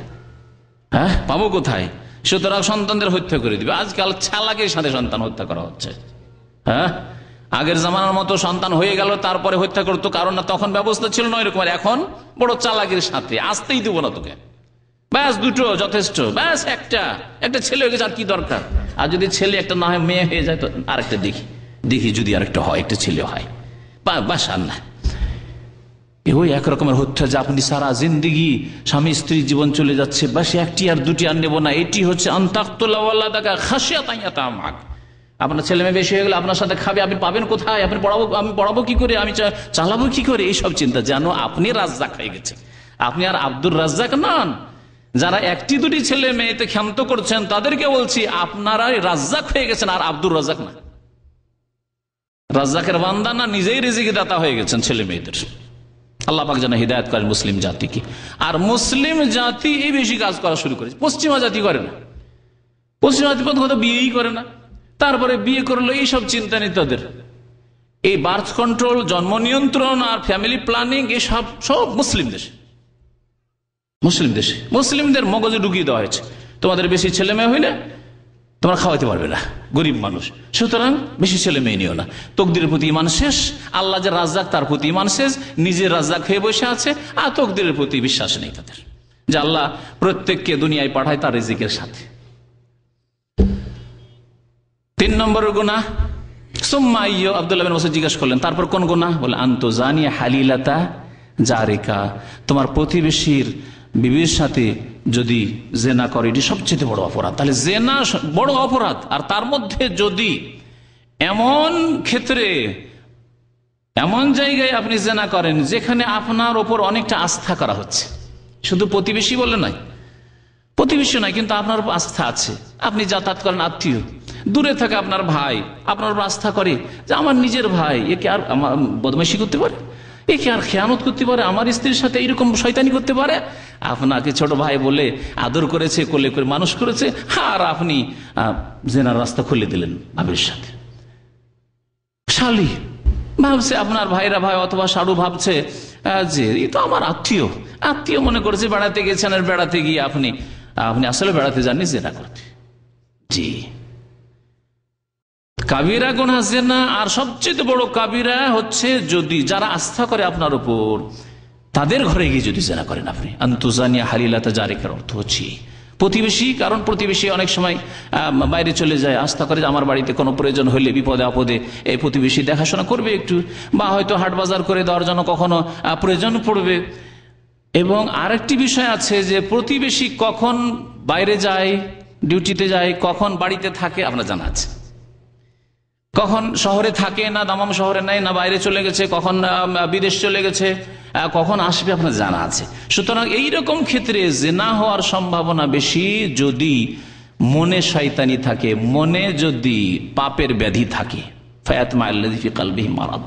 S3: হ্যাঁ, পাবো কোথায়? সুতরাং সন্তানদের হত্যা করে দিবে। আজকাল চালাকের সাথে সন্তান হত্যা করা হচ্ছে। হ্যাঁ, আগের জামানার মতো সন্তান হয়ে গেল তারপরে হত্যা করতো, কারণ না তখন ব্যবস্থা ছিল না এরকম। এখন বড় চালাকের সাথে, আসতেই দেবো না তোকে, ব্যাস দুটো যথেষ্ট, ব্যাস একটা ছেলে হয়ে গেছে, আর কি দরকার? আর যদি ছেলে একটা না হয়, মেয়ে হয়ে যায় তো আরেকটা দেখি যদি আরেকটা হয়, একটা ছেলে হয়, বাস আর না। ওই একরকমের হত্যা, যে আপনি সারা জিন্দিগি স্বামী স্ত্রী জীবন চলে যাচ্ছে, বাস একটি আর দুটি আর নেবো না, এটি হচ্ছে আনতাকতুলা ওয়ালাদাকা খাশিয়াতান ইয়াতামাক। আপনার ছেলে মেয়ে বেশি হয়ে গেলে আপনার সাথে খাবে, আপনি পাবেন কোথায়? আপনি আমি পড়াবো কি করে, আমি চালাবো কি করে? এইসব চিন্তা, যেন আপনি রাজ্জাক হয়ে গেছেন। আপনি আর আব্দুর রাজ্জাক নন। যারা একটি দুটি ছেলে মেয়েতে ক্ষান্ত করছেন তাদেরকে বলছি, আপনারা রাজ্জাক হয়ে গেছেন, আর আব্দুর রাজ্জাক না। রাজ্জাকের বান্দা না, নিজেই রিজিক দাতা হয়ে গেছেন ছেলে মেয়েদের। আল্লাহ পাক যেন হিদায়াত করেন মুসলিম জাতিকে। আর মুসলিম জাতি এই বেশি কাজ করা শুরু করেছে, পশ্চিমা জাতি করে না। পশ্চিমা জাতি প্রথমত বিয়েই করে না, তারপরে বিয়ে করলো এইসব চিন্তা নেই তাদের। এই বার্থ কন্ট্রোল, জন্ম নিয়ন্ত্রণ আর ফ্যামিলি প্ল্যানিং, এসব সব মুসলিম দেশে, মুসলিমদের মগজে ঢুকিয়ে দেওয়া হয়েছে। তোমাদের বেশি ছেলে মেয়ে হইলে তোমরা খাওয়াতে পারবে না, গরিব মানুষ, সুতরাং বেশি ছেলে মেয়ে নিও না। তকদিরের প্রতি ঈমান শেষ, আল্লাহ যে রাজ্জাক তার প্রতি ঈমান শেষ, নিজের রাজ্জাক হয়ে বসে আছে, আর তকদিরের প্রতি বিশ্বাস নেই তাদের, যে আল্লাহ প্রত্যেককে দুনিয়ায় পাঠায় তার রিজিকের সাথে। 3 নম্বরের গুনাহ, সুম্মা আইয়ু, আব্দুল্লাহ বিন মাসউদ জিজ্ঞাসা করলেন তারপর কোন গুনাহ? বলে আনতুজানিয়া হালিলাতা জারিকা, তোমার প্রতিবেশীর বিবির সাথে যদি জেনা করে, এটি সবচেয়ে বড় অপরাধ। তাহলে জেনা বড় অপরাধ, আর তার মধ্যে যদি এমন ক্ষেত্রে, এমন জায়গায় আপনি জেনা করেন যেখানে আপনার ওপর অনেকটা আস্থা করা হচ্ছে, শুধু প্রতিবেশী বলে নয়, প্রতিবেশী নয় কিন্তু আপনার উপর আস্থা আছে, আপনি যাতায়াত করেন, আত্মীয়, দূরে থাকে আপনার ভাই, আপনার উপর আস্থা করে যে আমার নিজের ভাই, একে আর বদমাইশি করতে পারে, একে আর খেয়ানত করতে পারে, আমার স্ত্রীর সাথে এইরকম শয়তানি করতে পারে। আপনাকে ছোট ভাই বলে আদর করেছে, কোলে করে মানুষ করেছে, আর আপনি জেনার রাস্তা খুলে দিলেন ভাবির সাথে। শালি ভাবছে, আপনার ভাইরা ভাই অথবা সাড়ু ভাবছে যে এই তো আমার আত্মীয়, আত্মীয় মনে করেছে, বেড়াতে গেছেন, আর বেড়াতে গিয়ে আপনি আসলে বেড়াতে যাননি জেনা করতে। জি, কাবিরা গুনাহ জিনা। আর সবচেয়ে বড় কাবিরা হচ্ছে যদি যারা আস্থা করে আপনার উপর, তাদের ঘরে গিয়ে যদি জিনা করেন আপনি। আনতুজানিয়া হালিলাতা জারিকার অর্থ হচ্ছে প্রতিবেশী, কারণ প্রতিবেশী অনেক সময় বাইরে চলে যায়, আস্থা করে যে আমার বাড়িতে কোনো প্রয়োজন হলে বিপদে আপদে এই প্রতিবেশী দেখাশোনা করবে একটু, বা হয়তো হাট বাজার করে দেওয়ার জন্য কখনো প্রয়োজন পড়বে। এবং আরেকটি বিষয় আছে যে প্রতিবেশী কখন বাইরে যায়, ডিউটিতে যায়, কখন বাড়িতে থাকে আপনার জানা আছে, কখন শহরে থাকে না, দামাম শহরে নাই, না বাইরে চলে গেছে, কখন বিদেশ চলে গেছে, কখন আসবে আপনার জানা আছে। সুতরাং এইরকম ক্ষেত্রে জিনা হওয়ার সম্ভাবনা বেশি যদি মনে শয়তানি থাকে, মনে যদি পাপের ব্যাধি থাকে, ফায়াতমা আল্লাযী ফি কলবিহি মারাদ,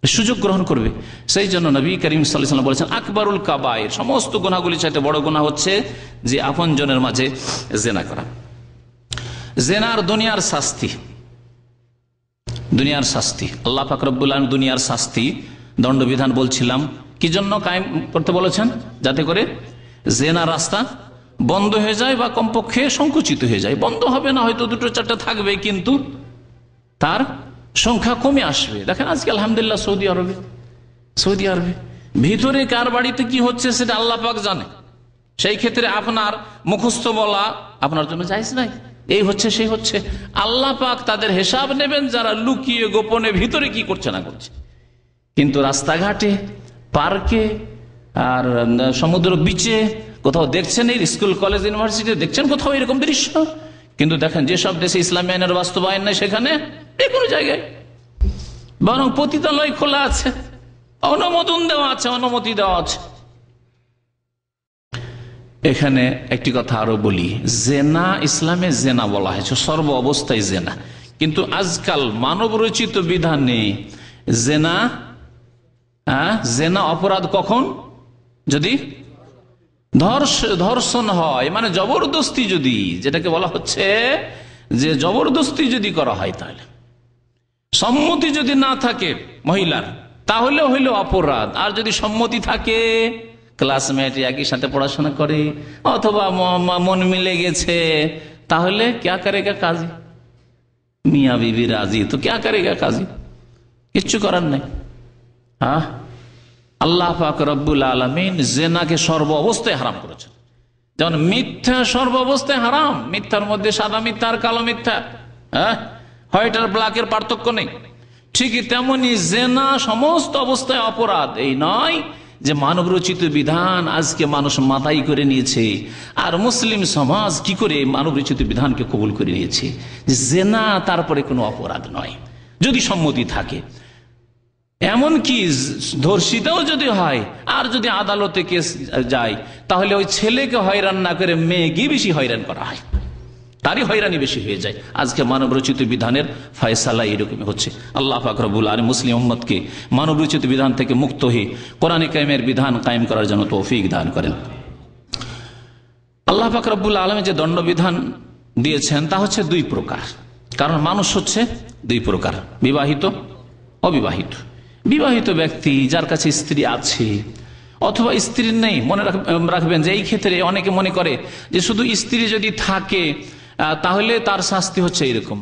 S3: সুযোগ গ্রহণ করবে। সেই জন্য নবী করিম সাল্লাল্লাহু আলাইহি ওয়াসাল্লাম বলেছেন আকবরুল কাবায়ের, সমস্ত গুনাহগুলি চাইতে বড় গুনাহ হচ্ছে যে আপনজনের মাঝে জিনা করা। জিনার দুনিয়ার শাস্তি, দুনিয়ার শাস্তি আল্লাহ পাক রব্বুল আলামিন দুনিয়ার শাস্তি দণ্ডবিধান বলছিলাম কি জন্য কায়েম করতে বলেছেন, যাতে করে জিনার রাস্তা বন্ধ হয়ে যায় বা কমপক্ষে সংকুচিত হয়ে যায়। বন্ধ হবে না, হয়তো দুটো চারটা থাকবে, কিন্তু তার সংখ্যা কমে আসবে। দেখেন আজকে আলহামদুলিল্লাহ সৌদি আরবে ভিতরে কার বাড়িতে কি হচ্ছে সেটা আল্লাহ পাক জানে। সেই ক্ষেত্রে আপনার মুখস্থ বলা আপনার জন্য জায়েজ নাই, এই হচ্ছে সেই হচ্ছে। আল্লাহ পাক তাদের হিসাব নেবেন যারা লুকিয়ে গোপনে ভিতরে কি করছে না করছে। কিন্তু রাস্তাঘাটে, পার্কে, আর সমুদ্র বিচে কোথাও দেখছেন, এই স্কুল কলেজ ইউনিভার্সিটি দেখছেন কোথাও এরকম দৃশ্য? কিন্তু দেখেন যেসব দেশে ইসলামী আইনের বাস্তবায়ন নেই সেখানে যে কোনো জায়গায় বরং পতিতালয় খোলা আছে, অনুমোদন দেওয়া আছে, অনুমতি দেওয়া আছে। এখানে একটি কথা আরো বলি, জেনা ইসলামে জেনা বলা হয়েছে, সর্ব অবস্থায় জেনা। কিন্তু আজকাল মানব রচিত বিধানে জেনা অপরাধ কখন, যদি ধর্ষণ হয়, মানে জবরদস্তি, যদি যেটাকে বলা হচ্ছে যে জবরদস্তি যদি করা হয়, তাহলে সম্মতি যদি না থাকে মহিলার তাহলে হইল অপরাধ। আর যদি সম্মতি থাকে, ক্লাসমেট একই সাথে পড়াশোনা করে অথবা মন মিলে গেছে, তাহলে ক্যা করেগা কাজী, মিয়া বিবি রাজি তো ক্যা করেগা কাজী, কিচ্ছু করার নেই। আল্লাহ পাক রব্বুল আলামিন জেনাকে সর্ব অবস্থায় হারাম করেছেন। যেমন মিথ্যা সর্ব অবস্থায় হারাম, মিথ্যার মধ্যে সাদা মিথ্যা আর কালো মিথ্যা, হোয়াইট আর ব্ল্যাকের পার্থক্য নেই। ঠিকই তেমনি জেনা সমস্ত অবস্থায় অপরাধ। এই নয় যে মানব রচিত বিধান আজকে মানুষ মাথায় করে নিয়েছে, আর মুসলিম সমাজ কি করে মানব রচিত বিধানকে কবুল করে নিয়েছে। জেনা তারপরে কোনো অপরাধ নয় যদি সম্মতি থাকে। এমনকি ধর্ষিতাও যদি হয় আর যদি আদালতে কেস যায়, তাহলে ওই ছেলেকে হয়রান না করে মেয়েকে বেশি হয়রান করা হয়, তারই হয়রানি বেশি হয়ে যায়। আজকে মানব রচিত বিধানের ফয়সালা এরকমই হচ্ছে। আল্লাহ পাক রব্বুল আলামিন মুসলিম উম্মতকে মানব রচিত বিধান থেকে মুক্ত হয়ে কোরআনে কারিমের বিধান কায়েম করার জন্য তৌফিক দান করেন। আল্লাহ পাক রব্বুল আলামিন যে দণ্ডবিধান দিয়েছেন তা হচ্ছে দুই প্রকার, কারণ মানুষ হচ্ছে দুই প্রকার, বিবাহিত, অবিবাহিত। বিবাহিত ব্যক্তি যার কাছে স্ত্রী আছে অথবা স্ত্রী নেই, মনে রাখবেন যে এই ক্ষেত্রে অনেকে মনে করে যে শুধু স্ত্রী যদি থাকে তাহলে তার শাস্তি হচ্ছে এরকম।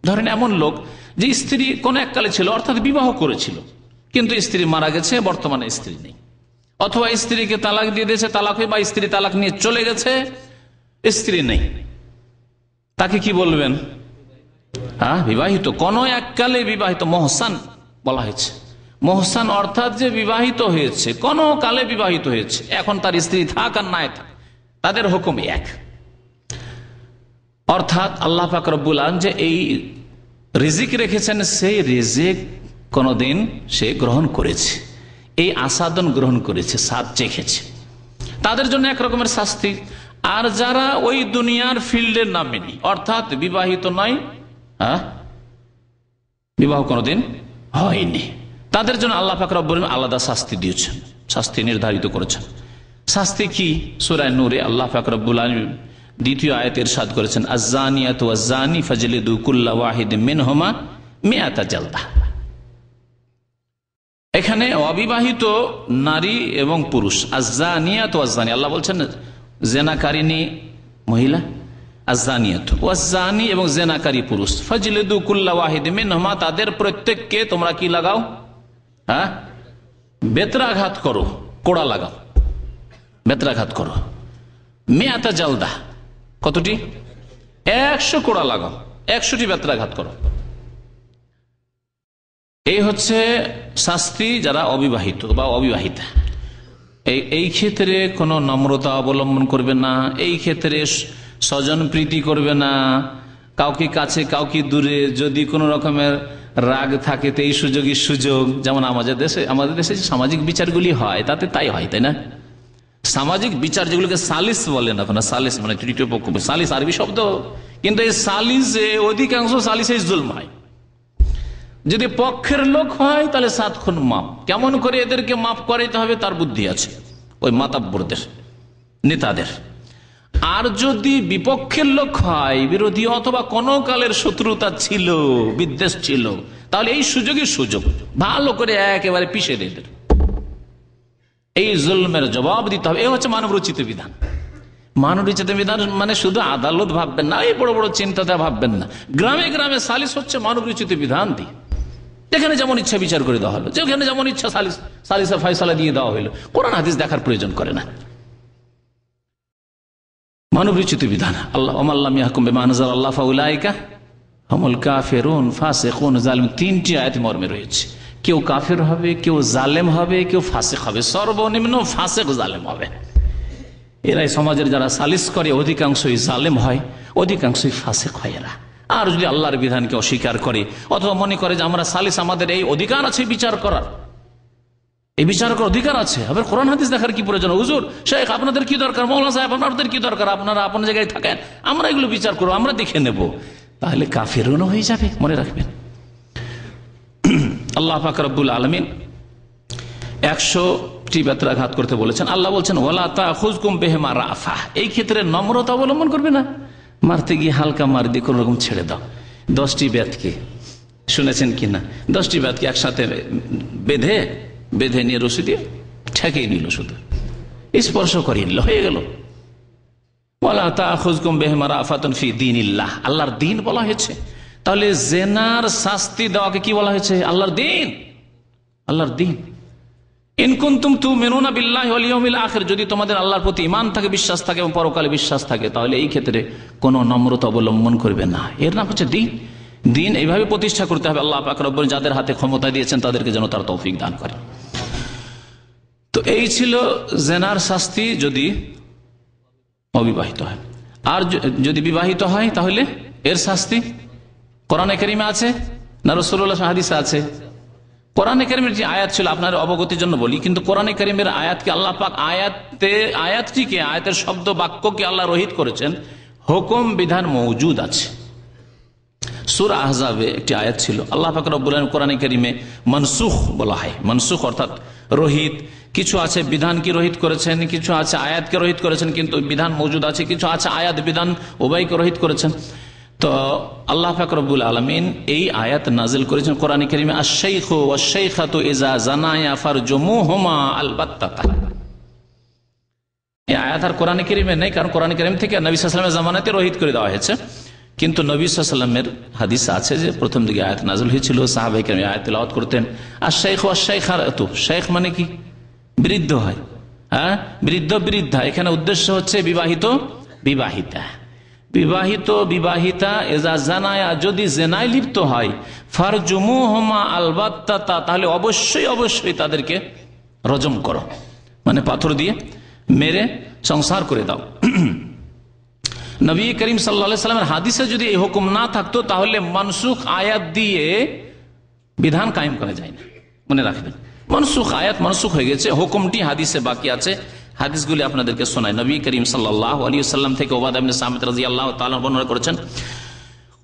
S3: ধরেন এমন লোক যে স্ত্রী কোন এককালে ছিল, অর্থাৎ বিবাহ করেছিল, কিন্তু স্ত্রী মারা গেছে, বর্তমানে স্ত্রী নেই, অথবা স্ত্রীকে তালাক দিয়ে দিয়েছে, তালাক হয়ে বা স্ত্রী তালাক নিয়ে চলে গেছে, স্ত্রী নেই, তাকে কি বলবেন? বিবাহিত। কোন এককালে বিবাহিত, মহসান বলা হয়েছে। মহসান অর্থাৎ যে বিবাহিত হয়েছে, কোন কালে বিবাহিত হয়েছে, এখন তার স্ত্রী থাক আর নাই থাক, তাদের হুকুম এক। অর্থাৎ আল্লাহ পাক রব্বুল আলামিন যে এই রিজিক রেখেছেন, সেই রিজিক কোনদিন সে গ্রহণ করেছে, এই আসাদন গ্রহণ করেছে, স্বাদ চেখেছে, তাদের জন্য এক রকমের শাস্তি। আর যারা ওই দুনিয়ার ফিল্ডের নামেনি, অর্থাৎ বিবাহিত নয়, বিবাহ কোনোদিন হয়নি, তাদের জন্য আল্লাহ পাক রব্বুল আলামিন আলাদা শাস্তি দিয়েছেন, শাস্তি নির্ধারিত করেছেন। শাস্তি কি? সূরা নূরে আল্লাহ পাক রব্বুল আলামিন দ্বিতীয় আয়াতে ইরশাদ করেছেন, আয-যানিয়াতু ওয়াজ-যানি ফাজলিদু কুল্লা ওয়াহিদিন মিনহুমা মিআতা জালদা। এখানে অবিবাহিত নারী এবং পুরুষ, আয-যানিয়াতু ওয়াজ-যানি, আল্লাহ বলছেন জেনাকারিনী মহিলা, আয-যানিয়াতু ওয়াজ-যানি এবং জেনাকারী পুরুষ, ফাজলিদু কুল্লা ওয়াহিদিন মিনহুমা, তাদের প্রত্যেককে তোমরা কি লাগাও? বেত্রাঘাত করো, কোড়া লাগাও, বেত্রাঘাত করো। মিআতা জালদা, কতটি? 100 কোড়া লাগাও, 100টি বেত্রাঘাত করো। এই হচ্ছে শাস্তি যারা অবিবাহিত বা অবিবাহিতা। এই ক্ষেত্রে কোনো নম্রতা অবলম্বন করবে না, এই ক্ষেত্রে স্বজন প্রীতি করবে না, কাউকে কাছে কাউকে দূরে, যদি কোনো রকমের রাগ থাকে তো এই সুযোগই সুযোগ। যেমন আমাদের দেশে যে সামাজিক বিচারগুলি হয় তাতে তাই হয়, তাই না? সামাজিক বিচার যেগুলোকে সালিস বলেন আপনার, সালিস মানে তৃতীয় পক্ষ, সালিস আরবি শব্দ, কিন্তু এই সালিসে অধিকাংশ সালিসে জুলম হয়। যদি পক্ষের লোক হয় তাহলে 7 খুন মাপ। কেমন করে এদেরকে মাফ করাইতে হবে তার বুদ্ধি আছে ওই মাতাব্বরদের, নেতাদের। আর যদি বিপক্ষের লোক হয়, বিরোধী অথবা কোনো কালের শত্রুতা ছিল, বিদ্বেষ ছিল, তাহলে এই সুযোগই সুযোগ, ভালো করে একেবারে পিষে দেয়, এই জুলমের জবাব দিতে হবে। এই হচ্ছে মানবরচিত বিধান। মানবরচিত বিধান মানে শুধু আদালত ভাববেন না, এই বড় বড় চিন্তাটা ভাববেন না। গ্রামে গ্রামে সালিস হচ্ছে মানবরচিত বিধান দিয়ে, যেখানে যেমন ইচ্ছা বিচার করে দেওয়া হলো, যেখানে যেমন ইচ্ছা সালিসে ফয়সালা দিয়ে দেওয়া হলো, কোরআন হাদিস দেখার প্রয়োজন করে না। মানবরচিত বিধান। আল্লাহ ওমাল্লাম ইয়াহকুম বিমা আনজালাল্লাহ ফাউলাইকা হুমুল কাফিরুন ফাসিকুন জালিম, 3টি আয়াত মর্মে রয়েছে। কেউ কাফের হবে, কেউ জালেম হবে, কেউ ফাসিক হবে, সর্বনিম্ন ফাসিক জালেম হবে। এরাই সমাজের যারা সালিস করে অধিকাংশই জালেম হয়, অধিকাংশই ফাসিক হয় এরা। আর যদি আল্লাহর বিধানকে অস্বীকার করে অথবা মনে করে যে আমরা সালিস, আমাদের এই অধিকার আছে বিচার করার, এই বিচার করার অধিকার আছে, আবার কোরআন হাদিস দেখার কি প্রয়োজন? হুজুর শেখ আপনাদের কি দরকার, মৌলানা সাহেব আপনাদের কি দরকার, আপনারা আপনার জায়গায় থাকেন, আমরা এগুলো বিচার করবো, আমরা দেখে নেব, তাহলে কাফেরুনও হয়ে যাবে, মনে রাখবেন। আল্লাহ পাক রব্বুল আলামিন 100টি বেত্রাঘাত করতে বলেছেন। আল্লাহ বলছেন ওয়ালা তাখুযকুম বিহিমা রাফা, এই ক্ষেত্রে নম্রতা অবলম্বন করবে না, মারতে গিয়ে হালকা মার দিয়ে কোন রকম ছেড়ে দাও। 10টি বেতকে শুনেছেন কিনা, 10টি বেতকে একসাথে বেঁধে নিয়ে রশি দিয়ে ঠেকিয়ে নিল, শুধু স্পর্শ করিয়ে নিল, হয়ে গেল। ওয়ালা তাখুযকুম বিহিমা রাফাতুন ফি দীনিল্লাহ, আল্লাহর দ্বীন বলা হয়েছে। তাহলে জেনার শাস্তি দেওয়াকে কি বলা হয়েছে? আল্লাহর দ্বীন, আল্লাহর দ্বীন। ইন কুনতুম তুমিনুনা বিল্লাহি ওয়াল ইয়াউমিল আখির, যদি তোমাদের আল্লাহর প্রতি ঈমান থাকে, বিশ্বাস থাকে এবং পরকালে বিশ্বাস থাকে, তাহলে এই ক্ষেত্রে কোনো নম্রতা অবলম্বন করবে না। এর নাম হচ্ছে দ্বীন। দ্বীন এইভাবে প্রতিষ্ঠা করতে হবে। আল্লাহ পাক রব্বুল যাদের হাতে ক্ষমতা দিয়েছেন তাদেরকে যেন তার তৌফিক দান করে। তো এই ছিল জেনার শাস্তি যদি অবিবাহিত হয়। আর যদি বিবাহিত হয় তাহলে এর শাস্তি কোরআনে কারিমে আছে না রাসূলুল্লাহ হাদিসে আছে? কোরআনে কারিমের যে আয়াত ছিল, আপনার অবগতির জন্য বলি, কিন্তু কোরআনে কারিমের আয়াতকে আল্লাহ পাক আয়াতটিকে, আয়াতের শব্দ বাক্যকে আল্লাহ রহিত করেছেন, হুকুম বিধান মওজুদ আছে। সূরা আহজাবে একটি আয়াত ছিল, আল্লাহ পাক রব্বুল আলামিন কোরআনে কারিমে মনসুখ বলা হয়, মনসুখ অর্থাৎ রহিত। কিছু আছে বিধানকে রহিত করেছেন, কিছু আছে আয়াতকে রহিত করেছেন, কিন্তু বিধান মওজুদ আছে। কিছু আছে আয়াত বিধান উভয়কে রহিত করেছেন। তো আল্লাহ পাক রব্বুল আলামিন এই আয়াত নাজিল করেছেন কোরআনে কারিমে, আশ-শাইখু ওয়াশ-শাইখাতু ইযা জানায়া ফারজুমুহুমা আল-বাত্তাতা। এই আয়াত আর কোরআনে কারিমে নেই, কারণ কোরআনে কারিম থেকে নবী সাল্লাল্লাহু আলাইহি ওয়াসাল্লামের জামানাতে রহিত করে দেওয়া হয়েছে। কিন্তু নবী সাল্লাল্লাহু আলাইহি ওয়াসাল্লামের হাদিস আছে যে প্রথম দিকে আয়াত নাজিল হয়েছিল, সাহাবায়ে কেরাম আয়াত তেলাওয়াত করতেন। আশ-শাইখু ওয়াশ-শাইখাতু, শাইখ মানে কি? বৃদ্ধ হয়, হ্যাঁ, বৃদ্ধ বৃদ্ধা। এখানে উদ্দেশ্য হচ্ছে বিবাহিত বিবাহিতা, বিবাহিত বিবাহিতা এজা জানায়া, যদি জেনায় লিপ্ত হয়, ফারজুমুহুমা আল-বাত্তাতা, তাহলে অবশ্যই অবশ্যই তাদেরকে রজম করো, মানে পাথর দিয়ে মেরে সংসার করে দাও। নবী করিম সাল্লাল্লাহু আলাইহি ওয়াসাল্লামের হাদিসে যদি এই হুকুম না থাকতো তাহলে মানসুখ আয়াত দিয়ে বিধান কায়েম করা যায় না, মনে রাখবেন। মনসুখ আয়াত মনসুখ হয়ে গেছে, হুকুমটি হাদিসে বাকি আছে। হাদিসগুলি আপনাদেরকে শোনায়। নবী করিম সাল্লাল্লাহু আলাইহি ওয়াসাল্লাম থেকে উবাদা ইবনে সামিত রাদিয়াল্লাহু তাআলা বর্ণনা করেছেন,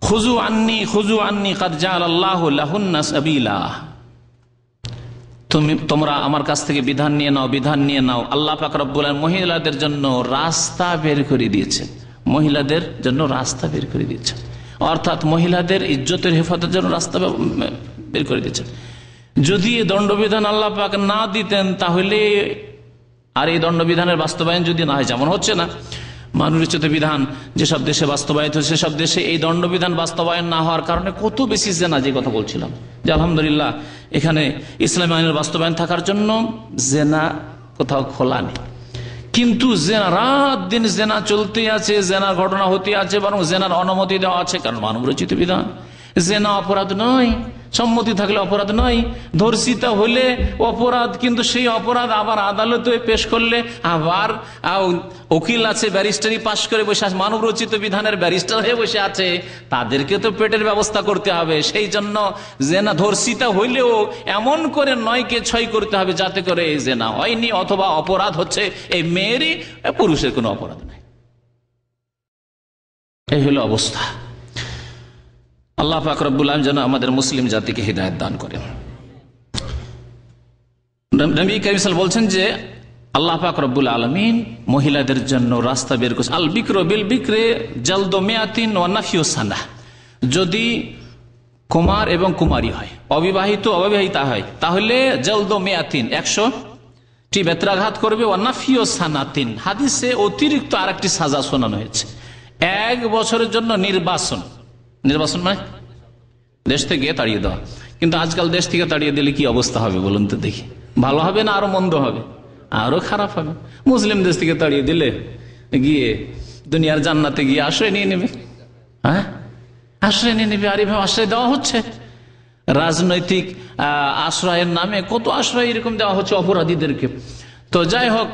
S3: খুযু আন্নি কাদ জাআলাল্লাহু লাহুন্না সাবিলা, তোমরা আমার কাছ থেকে বিধান নিয়ে নাও। আল্লাহ পাক রব্বুল আলামিন মহিলাদের জন্য রাস্তা বের করে দিয়েছেন, মহিলাদের জন্য রাস্তা বের করে দিয়েছেন, অর্থাৎ মহিলাদের ইজ্জতের হেফাজতের জন্য রাস্তা বের করে দিয়েছেন। যদি এই দণ্ডবিধান আল্লাহ পাক না দিতেন তাহলে, আর এই দণ্ডবিধানের বাস্তবায়ন যদি না হয়, যেমন হচ্ছে না, মানুষের বিধান যেসব দেশে বাস্তবায়িত হচ্ছে সেসব দেশে এই দণ্ডবিধান বাস্তবায়ন না হওয়ার কারণে কত বেশি জেনা, যে কথা বলছিলাম যে আলহামদুলিল্লাহ এখানে ইসলামী আইনের বাস্তবায়ন থাকার জন্য জেনা কোথাও খোলা নেই, কিন্তু জেনা রাত দিন জেনা চলতে আছে, জেনার ঘটনা হতে আছে, বরং জেনার অনুমতি দেওয়া আছে, কারণ মানব রচিত বিধান। জেনা অপরাধ নয়, সম্মতি থাকলে অপরাধ নয়, ধর্ষিতা হলে অপরাধ, কিন্তু সেই অপরাধ আবার আদালতে পেশ করলে আবার উকিল আছে, ব্যারিস্টারি পাশ করে বসে আছে, মানব রচিত বিধানের ব্যারিস্টার হয়ে বসে আছে, তাদেরকে তো পেটের ব্যবস্থা করতে হবে। সেই জন্য জেনা ধর্ষিতা হইলেও এমন করে 9কে 6 করতে হবে যাতে করে এই জেনা হয়নি, অথবা অপরাধ হচ্ছে এই মেয়েরই, পুরুষের কোনো অপরাধ নাই। এই হলো অবস্থা। আল্লাহ পাক রব্বুল আলামিন যেন আমাদের মুসলিম জাতিকে হিদায়াত দান করেন। নবী কারীম সাল্লাল্লাহু আলাইহি ওয়াসাল্লাম বলছেন যে আল্লাহ পাক রব্বুল আলামিন মহিলাদের জন্য রাস্তা বের করেছেন। আল বিকরু বিল বিকরে জালদু মিয়াতিন ওয়া নাফিউ সানাহ, যদি কুমার এবং কুমারী হয়, অবিবাহিতা হয়, তাহলে জালদু মিয়াতিন 100টি বেত্রাঘাত করবে, ওয়া নাফিউ সানাতিন, হাদিসে অতিরিক্ত আরেকটি সাজা শোনানো হয়েছে, 1 বছরের জন্য নির্বাসন মানে দেশ থেকে তাড়িয়ে দেওয়া। কিন্তু আজকাল দেশ থেকে তাড়িয়ে দিলে কি অবস্থা হবে বলুন তো দেখি, ভালো হবে না আরো মন্দ হবে? আরো খারাপ হবে। মুসলিম দেশ থেকে তাড়িয়ে দিলে গিয়ে দুনিয়ার জান্নাতে গিয়ে আশ্রয় নিয়ে নেবে, হ্যাঁ আশ্রয় নিয়ে নেবে। আর এভাবে আশ্রয় দেওয়া হচ্ছে, রাজনৈতিক আশ্রয়ের নামে কত আশ্রয় এরকম দেওয়া হচ্ছে অপরাধীদেরকে। তো যাই হোক,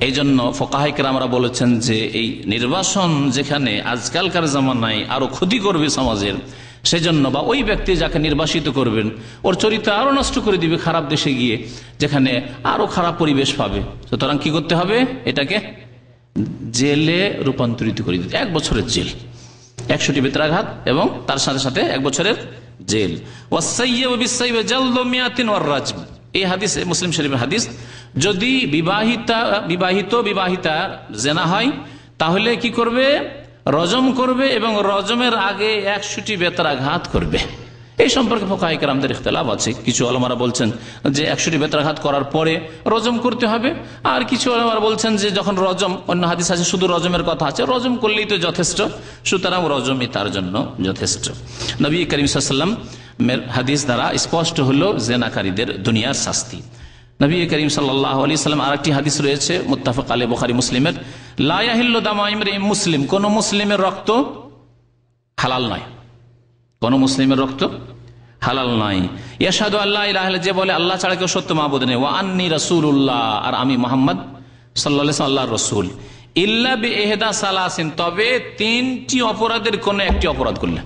S3: এই জন্য ফুকাহায়ে কেরামরা বলেছেন যে এই নির্বাসন যেখানে আজকালকার জামানায় আরো ক্ষতি করবে সমাজের, সেজন্য বা ওই ব্যক্তি যাকে নির্বাসিত করবেন ওর চরিত্র আরো নষ্ট করে দিবে খারাপ দেশে গিয়ে, যেখানে আরো খারাপ পরিবেশ পাবে। সুতরাং কি করতে হবে, এটাকে জেলে রূপান্তরিত করে দিতে, 1 বছরের জেল, 100টি বেত্রাঘাত এবং তার সাথে সাথে 1 বছরের জেল। ওয়াসাইয়্যিবু বিসাইয়্যিব জালদু মিয়াতিন ওয়ার রাজম, এই হাদিসে মুসলিম শরীফের হাদিস। যদি বিবাহিতা জেনা হয় তাহলে কি করবে, রজম করবে এবং রজমের আগে 100টি বেত্রাঘাত করবে। এই সম্পর্কে ফুকাহায়ে কেরামদের ইখতিলাফ আছে। কিছু ওলামারা বলছেন যে 100টি বেত্রাঘাত করার পরে রজম করতে হবে, আর কিছু ওলামারা বলছেন যে যখন রজম, অন্য হাদিস আছে শুধু রজমের কথা আছে, রজম করলেই তো যথেষ্ট, সুতরাং রজমই তার জন্য যথেষ্ট। নবী করিম সাল্লাল্লাহু আলাইহি ওয়াসাল্লামের হাদিস দ্বারা স্পষ্ট হলো জেনাকারীদের দুনিয়ার শাস্তি। নবী করিম সাল্লাল্লাহু আলাইহি ওয়াসাল্লাম আরেকটি হাদিস রয়েছে মুত্তাফাক আলাইহি, বুখারী মুসলিমের, লা ইয়াহিল্লু দামু ইমরিইন মুসলিম, কোন মুসলিমের রক্ত হালাল নয়, কোন মুসলিমের রক্ত হালাল নয়। ইয়াশহাদু আল্লা ইলাহা ইল্লাল্লাহ, যে বলে আল্লাহ ছাড়া কেউ সত্য মাবুদ নেই, ওয়া আন্নী রাসূলুল্লাহ, আর আমি মুহাম্মদ সাল্লাল্লাহু আলাইহি ওয়াসাল্লাম আল্লাহর রাসূল, ইল্লা বিইহদা সালাসিন, তবে 3টি অপরাধের কোন একটি অপরাধ করলে।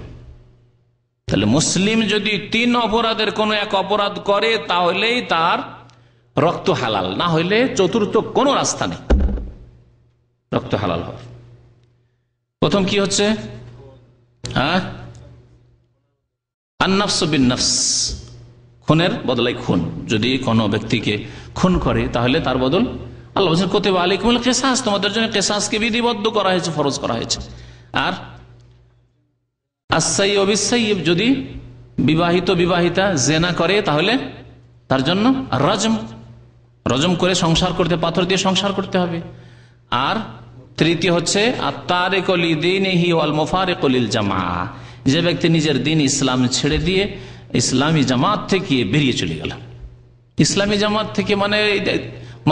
S3: তাহলে মুসলিম যদি 3 অপরাধের কোন এক অপরাধ করে তাহলেই তার রক্ত হালাল, না হইলে চতুর্থ কোনো রাস্তা নেই রক্ত হালাল হওয়ার। প্রথম কি হচ্ছে, আন-নাফস বিন-নাফস, খুনের বদলাই খুন। যদি কোনো ব্যক্তিকে খুন করে তাহলে তার বদল আল্লাহ বলেছেন কুতিবা আলাইকুমুল কিসাস, তোমাদের জন্য কিসাসকে বিধিবদ্ধ করা হয়েছে, ফরজ করা হয়েছে। আর আস-সাইয়্যিবু বিস-সাইয়্যিব, যদি বিবাহিতা জেনা করে তাহলে তার জন্য রজম করে সংসার করতে, পাথর দিয়ে সংসার করতে হবে। আর তৃতীয় হচ্ছে আত-তারিকু লিদীনিহি ওয়াল মুফারিকু লিল জামাআহ, যে ব্যক্তি নিজের দিন ইসলাম ছেড়ে দিয়ে ইসলামী জামাত থেকে বেরিয়ে চলে গেল। ইসলামী জামাত থেকে মানে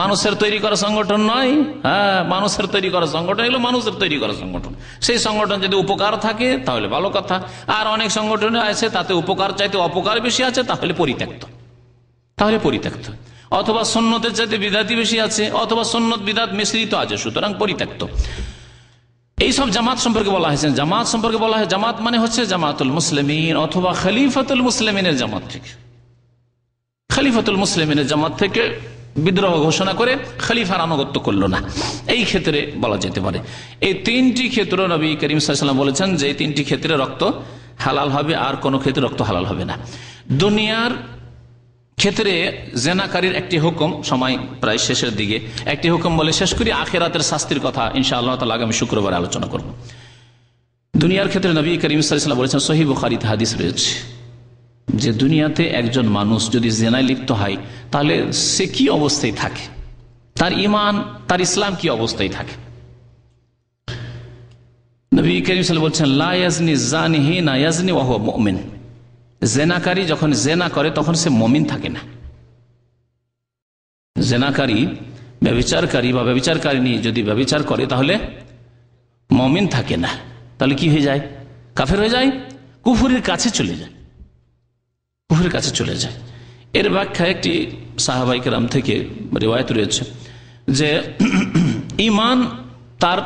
S3: মানুষের তৈরি করা সংগঠন নয়, হ্যাঁ মানুষের তৈরি করা সংগঠন এগুলো মানুষের তৈরি করা সংগঠন। সেই সংগঠন যদি উপকার থাকে তাহলে ভালো কথা, আর অনেক সংগঠন আছে তাতে উপকার চাইতে অপকার বেশি আছে, তাহলে পরিত্যক্ত, অথবা সুন্নতের চাইতে বিদআতি বেশি আছে, অথবা সুন্নত বিদআত মিশ্রিত আছে, সুতরাং পরিত্যক্ত। এইসব জামাত সম্পর্কে বলা হয়েছে, জামাত সম্পর্কে বলা হয় জামাত মানে হচ্ছে জামাতুল মুসলিমিন অথবা খলিফাতুল মুসলিমিনের জামাত থেকে, খলিফাতুল মুসলিমিনের জামাত থেকে বিদ্রোহ ঘোষণা করে খলিফার আনুগত্য করলো না, এই ক্ষেত্রে বলা যেতে পারে। এই তিনটি ক্ষেত্র নবী করিম সাল্লাল্লাহু আলাইহি ওয়াসাল্লাম বলেছেন যে এই তিনটি ক্ষেত্রে রক্ত হালাল হবে, আর কোনো ক্ষেত্রে রক্ত হালাল হবে না। দুনিয়ার ক্ষেত্রে জেনাকারীর একটি হুকুম, সময় প্রায় শেষের দিকে, একটি হুকুম বলে শেষ করি, আখিরাতের শাস্তির কথা ইনশাআল্লাহ তাআলা আগামী শুক্রবারে আলোচনা করব। দুনিয়ার ক্ষেত্রে নবী করিম সাল্লাল্লাহু আলাইহি ওয়াসাল্লাম বলেছেন, সহিহ বুখারীতে হাদিস রয়েছে যে দুনিয়াতে একজন মানুষ যদি জেনায় লিপ্ত হয় তাহলে সে কি অবস্থায় থাকে, তার ঈমান তার ইসলাম কি অবস্থায় থাকে। নবী করিম সাল্লাল্লাহু আলাইহি ওয়াসাল্লাম বলছেন, লা ইয়াজনি জানি হিনা ইয়াজনি ওয়া হুয়া মুমিন। জেনাকারী যখন জেনা করে তখন সে মুমিন থাকে না। জেনাকারী, ব্যভিচারকারী বা ব্যভিচারকারিনী যদি ব্যভিচার করে তাহলে মুমিন থাকে না, তাহলে কি হয়ে যায়? কাফের হয়ে যায়, কুফরের কাছে চলে যায়, কুফরের কাছে চলে যায়। এর ব্যাখ্যা একটি সাহাবায়ে কেরাম থেকে রিওয়ায়াত রয়েছে যে ঈমান তার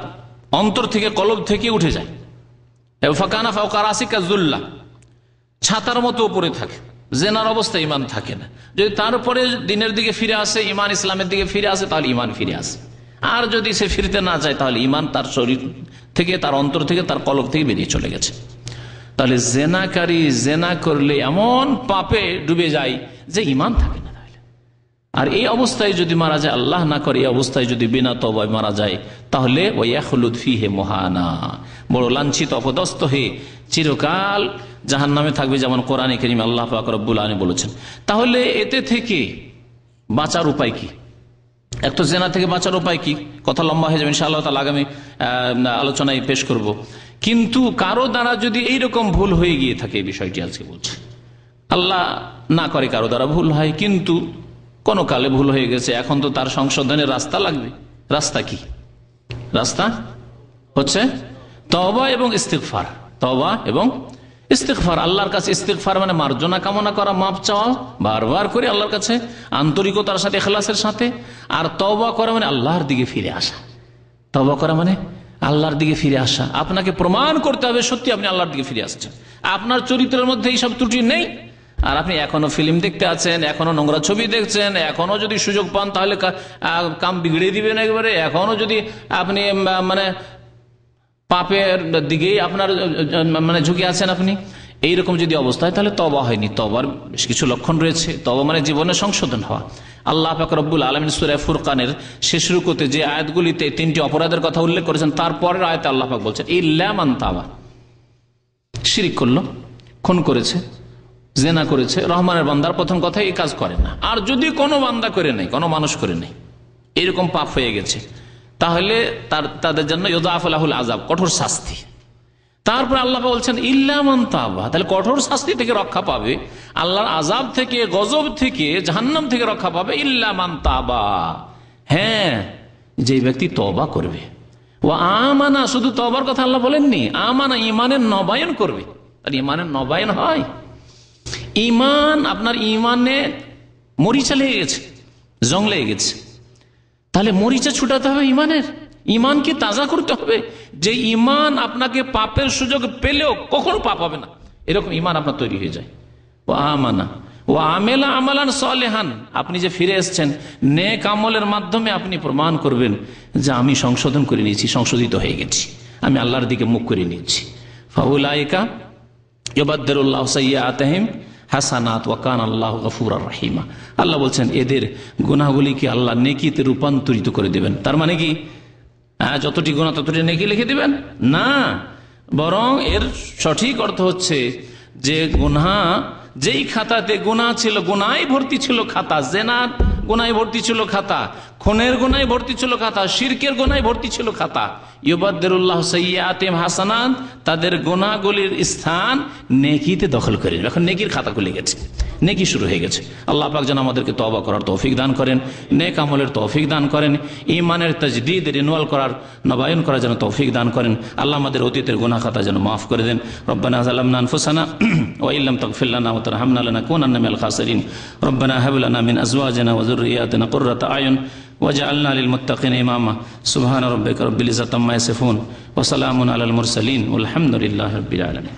S3: অন্তর থেকে, কলব থেকে উঠে যায়। ফাকানা ফাওকা রাসিকা যুল্লাহ, ছাতার মতো উপরে থাকে, জেনার অবস্থায় ঈমান থাকে না। যদি তারপরে দিনের দিকে ফিরে আসে, ঈমান ইসলামের দিকে ফিরে আসে, তাহলে ঈমান ফিরে আসে। আর যদি সে ফিরতে না যায় তাহলে ঈমান তার শরীর থেকে, তার অন্তর থেকে, তার কলব থেকে বেরিয়ে চলে গেছে। তাহলে জেনাকারী জেনা করলে এমন পাপে ডুবে যায় যে ঈমান থাকে না। আর এই অবস্থায় যদি মারা যায়, আল্লাহ না করে এই অবস্থায় যদি বিনা তওবায় মারা যায়, তাহলে ওয়াখলুদ ফিহি মুহানা, বড় লাঞ্ছিত অপদস্থ হয়ে চিরকাল জাহান্নামে থাকবে, যেমন কোরআনে কারীমে আল্লাহ পাক রব্বুল আলামিন বলেছেন। তাহলে এতে থেকে বাঁচার উপায় কি? এক তো জেনা থেকে বাঁচার উপায় কি, কথা লম্বা হয়ে যাবে, ইনশাআল্লাহ তাআলা আগামী আলোচনায় পেশ করব। কিন্তু কারো দ্বারা যদি এইরকম ভুল হয়ে গিয়ে থাকে, এই বিষয়টি আজকে বলছি, আল্লাহ না করে কারো দ্বারা ভুল হয়, কিন্তু কোনো কালে ভুল হয়ে গেছে, এখন তো তার সংশোধনের রাস্তা লাগবে। রাস্তা কি? রাস্তা হচ্ছে তওবা এবং ইস্তিগফার। তওবা এবং ইস্তিগফার, আল্লাহর কাছে ইস্তিগফার মানে মার্জনা কামনা করা, মাপ চাওয়া বারবার করে আল্লাহর কাছে আন্তরিকতার সাথে, ইখলাসের সাথে। আর তওবা করা মানে আল্লাহর দিকে ফিরে আসা। তওবা করা মানে আল্লাহর দিকে ফিরে আসা। আপনাকে প্রমাণ করতে হবে সত্যি আপনি আল্লাহর দিকে ফিরে আসছেন, আপনার চরিত্রের মধ্যে এইসব ত্রুটি নেই। আর আপনি এখনো ফিল্ম দেখতে আছেন, এখনো নোংরা ছবি দেখছেন, এখনো যদি সুযোগ পান তাহলে কাম বিগড়ে দিবেন একবারে, এখনো যদি আপনি মানে পাপের দিকেই আপনার মানে ঝুঁকে আছেন আপনি, এইরকম যদি অবস্থা হয় তাহলে তওবা হয়নি। তওবার বেশ কিছু লক্ষণ রয়েছে। তওবা মানে জীবনে সংশোধন হওয়া। আল্লাহ পাক রব্বুল আলামিন সূরা ফুরকানের শেষ রুকুতে যে আয়াতগুলিতে তিনটি অপরাধের কথা উল্লেখ করেছেন, তারপরের আয়াতে আল্লাহ পাক বলছেন, ইল্লা মান তাবা, শিরক করলো, খুন করেছে, জেনা করেছে, রহমানের বান্দার প্রথম কথা এই কাজ করে না। আর যদি কোনো বান্দা করে নাই, কোনো মানুষ করে নাই, এরকম পাপ হয়ে গেছে, তাহলে তাদের জন্য ইউদাফু লাহুল আযাব, কঠোর শাস্তি। তারপর আল্লাহ বলছেন ইল্লা মান তাবা, তাহলে কঠোর শাস্তি থেকে রক্ষা পাবে, আল্লাহর আযাব থেকে, গজব থেকে, জাহান্নাম থেকে রক্ষা পাবে ইল্লা মান তাবা, হ্যাঁ, যে ব্যক্তি তওবা করবে। ও আমানা, শুধু তওবার কথা আল্লাহ বলেননি, আমানা ঈমানের নবায়ন করবে। আর ঈমানের নবায়ন হয়, ঈমান আপনার ঈমানে মরিচা লেগে গেছে, জং লেগে গেছে, তাহলে মরিচা ছুটাতে হবে ঈমানের, ঈমানকে তাজা করতে হবে। যে ঈমান আপনাকে পাপের সুযোগ পেলেও কখনো পাপ হবে না, এরকম ঈমান আপনার তৈরি হয়ে যায়। ও আমানা ও আমেলা আমালান সালেহান, আপনি যে ফিরে এসেছেন নেক আমলের মাধ্যমে আপনি প্রমাণ করবেন যে আমি সংশোধন করে নিয়েছি, সংশোধিত হয়ে গেছি, আমি আল্লাহর দিকে মুখ করে নিয়েছি। ফাউলাইকা ইউবাদদিলুল্লাহু সাইয়্যাতিহিম হাসানাত ওয়া কানা আল্লাহু গফুরার রহিমা। আল্লাহ বলছেন এদের গুনাহগুলিকে আল্লাহ নেকিতে রূপান্তরিত করে দেবেন। তার মানে কি যতটি গুনাহ ততটি নেকি লিখে দিবেন? না, বরং এর সঠিক অর্থ হচ্ছে যে গুনাহ, যেই খাতাতে গুনাহ ছিল, গুনায় ভর্তি ছিল খাতা, জেনার গুনায় ভর্তি ছিল খাতা, খুনের গুনায় ভর্তি ছিল খাতা, শিরকের গুনায় ভর্তি ছিল খাতা, ইউবাদদিলুল্লাহু সাইয়্যাতিহিম হাসানাত, তাদের গুনাহগুলির স্থান নেকিতে দখল করে নেবে। এখন নেকির খাতা খুলে গেছে, নেকি শুরু হয়ে গেছে। আল্লাহ পাক যেন আমাদেরকে তওবা করার তৌফিক দান করেন, নেক আমলের তৌফিক দান করেন, ঈমানের তাজদীদ, রিনুয়াল করার, নবায়ন করার যেন তৌফিক দান করেন। আল্লাহ আমাদের অতীতের গুনাহ খাতা যেন মাফ করে দেন। রব্বানা যালামনা আনফুসানা ওয়া ইল্লাম তাগফির লানা ওয়া তারহামনা লানাকুনান্না মিনাল খাসিরিন। রব্বানা হাব লানা মিন আজওয়াজিনা ওয়া যুররিয়াতিনা কুররাতা আয়ুন ওয়াজআলনা লিল মুত্তাকিনা ইমামা। সুবহানা রাব্বিকা রাব্বিল ইজ্জাতি আম্মা ইয়াসিফুন ওয়া সালামুন আলাল মুরসালিন ওয়াল হামদুলিল্লাহি রাব্বিল আলামিন।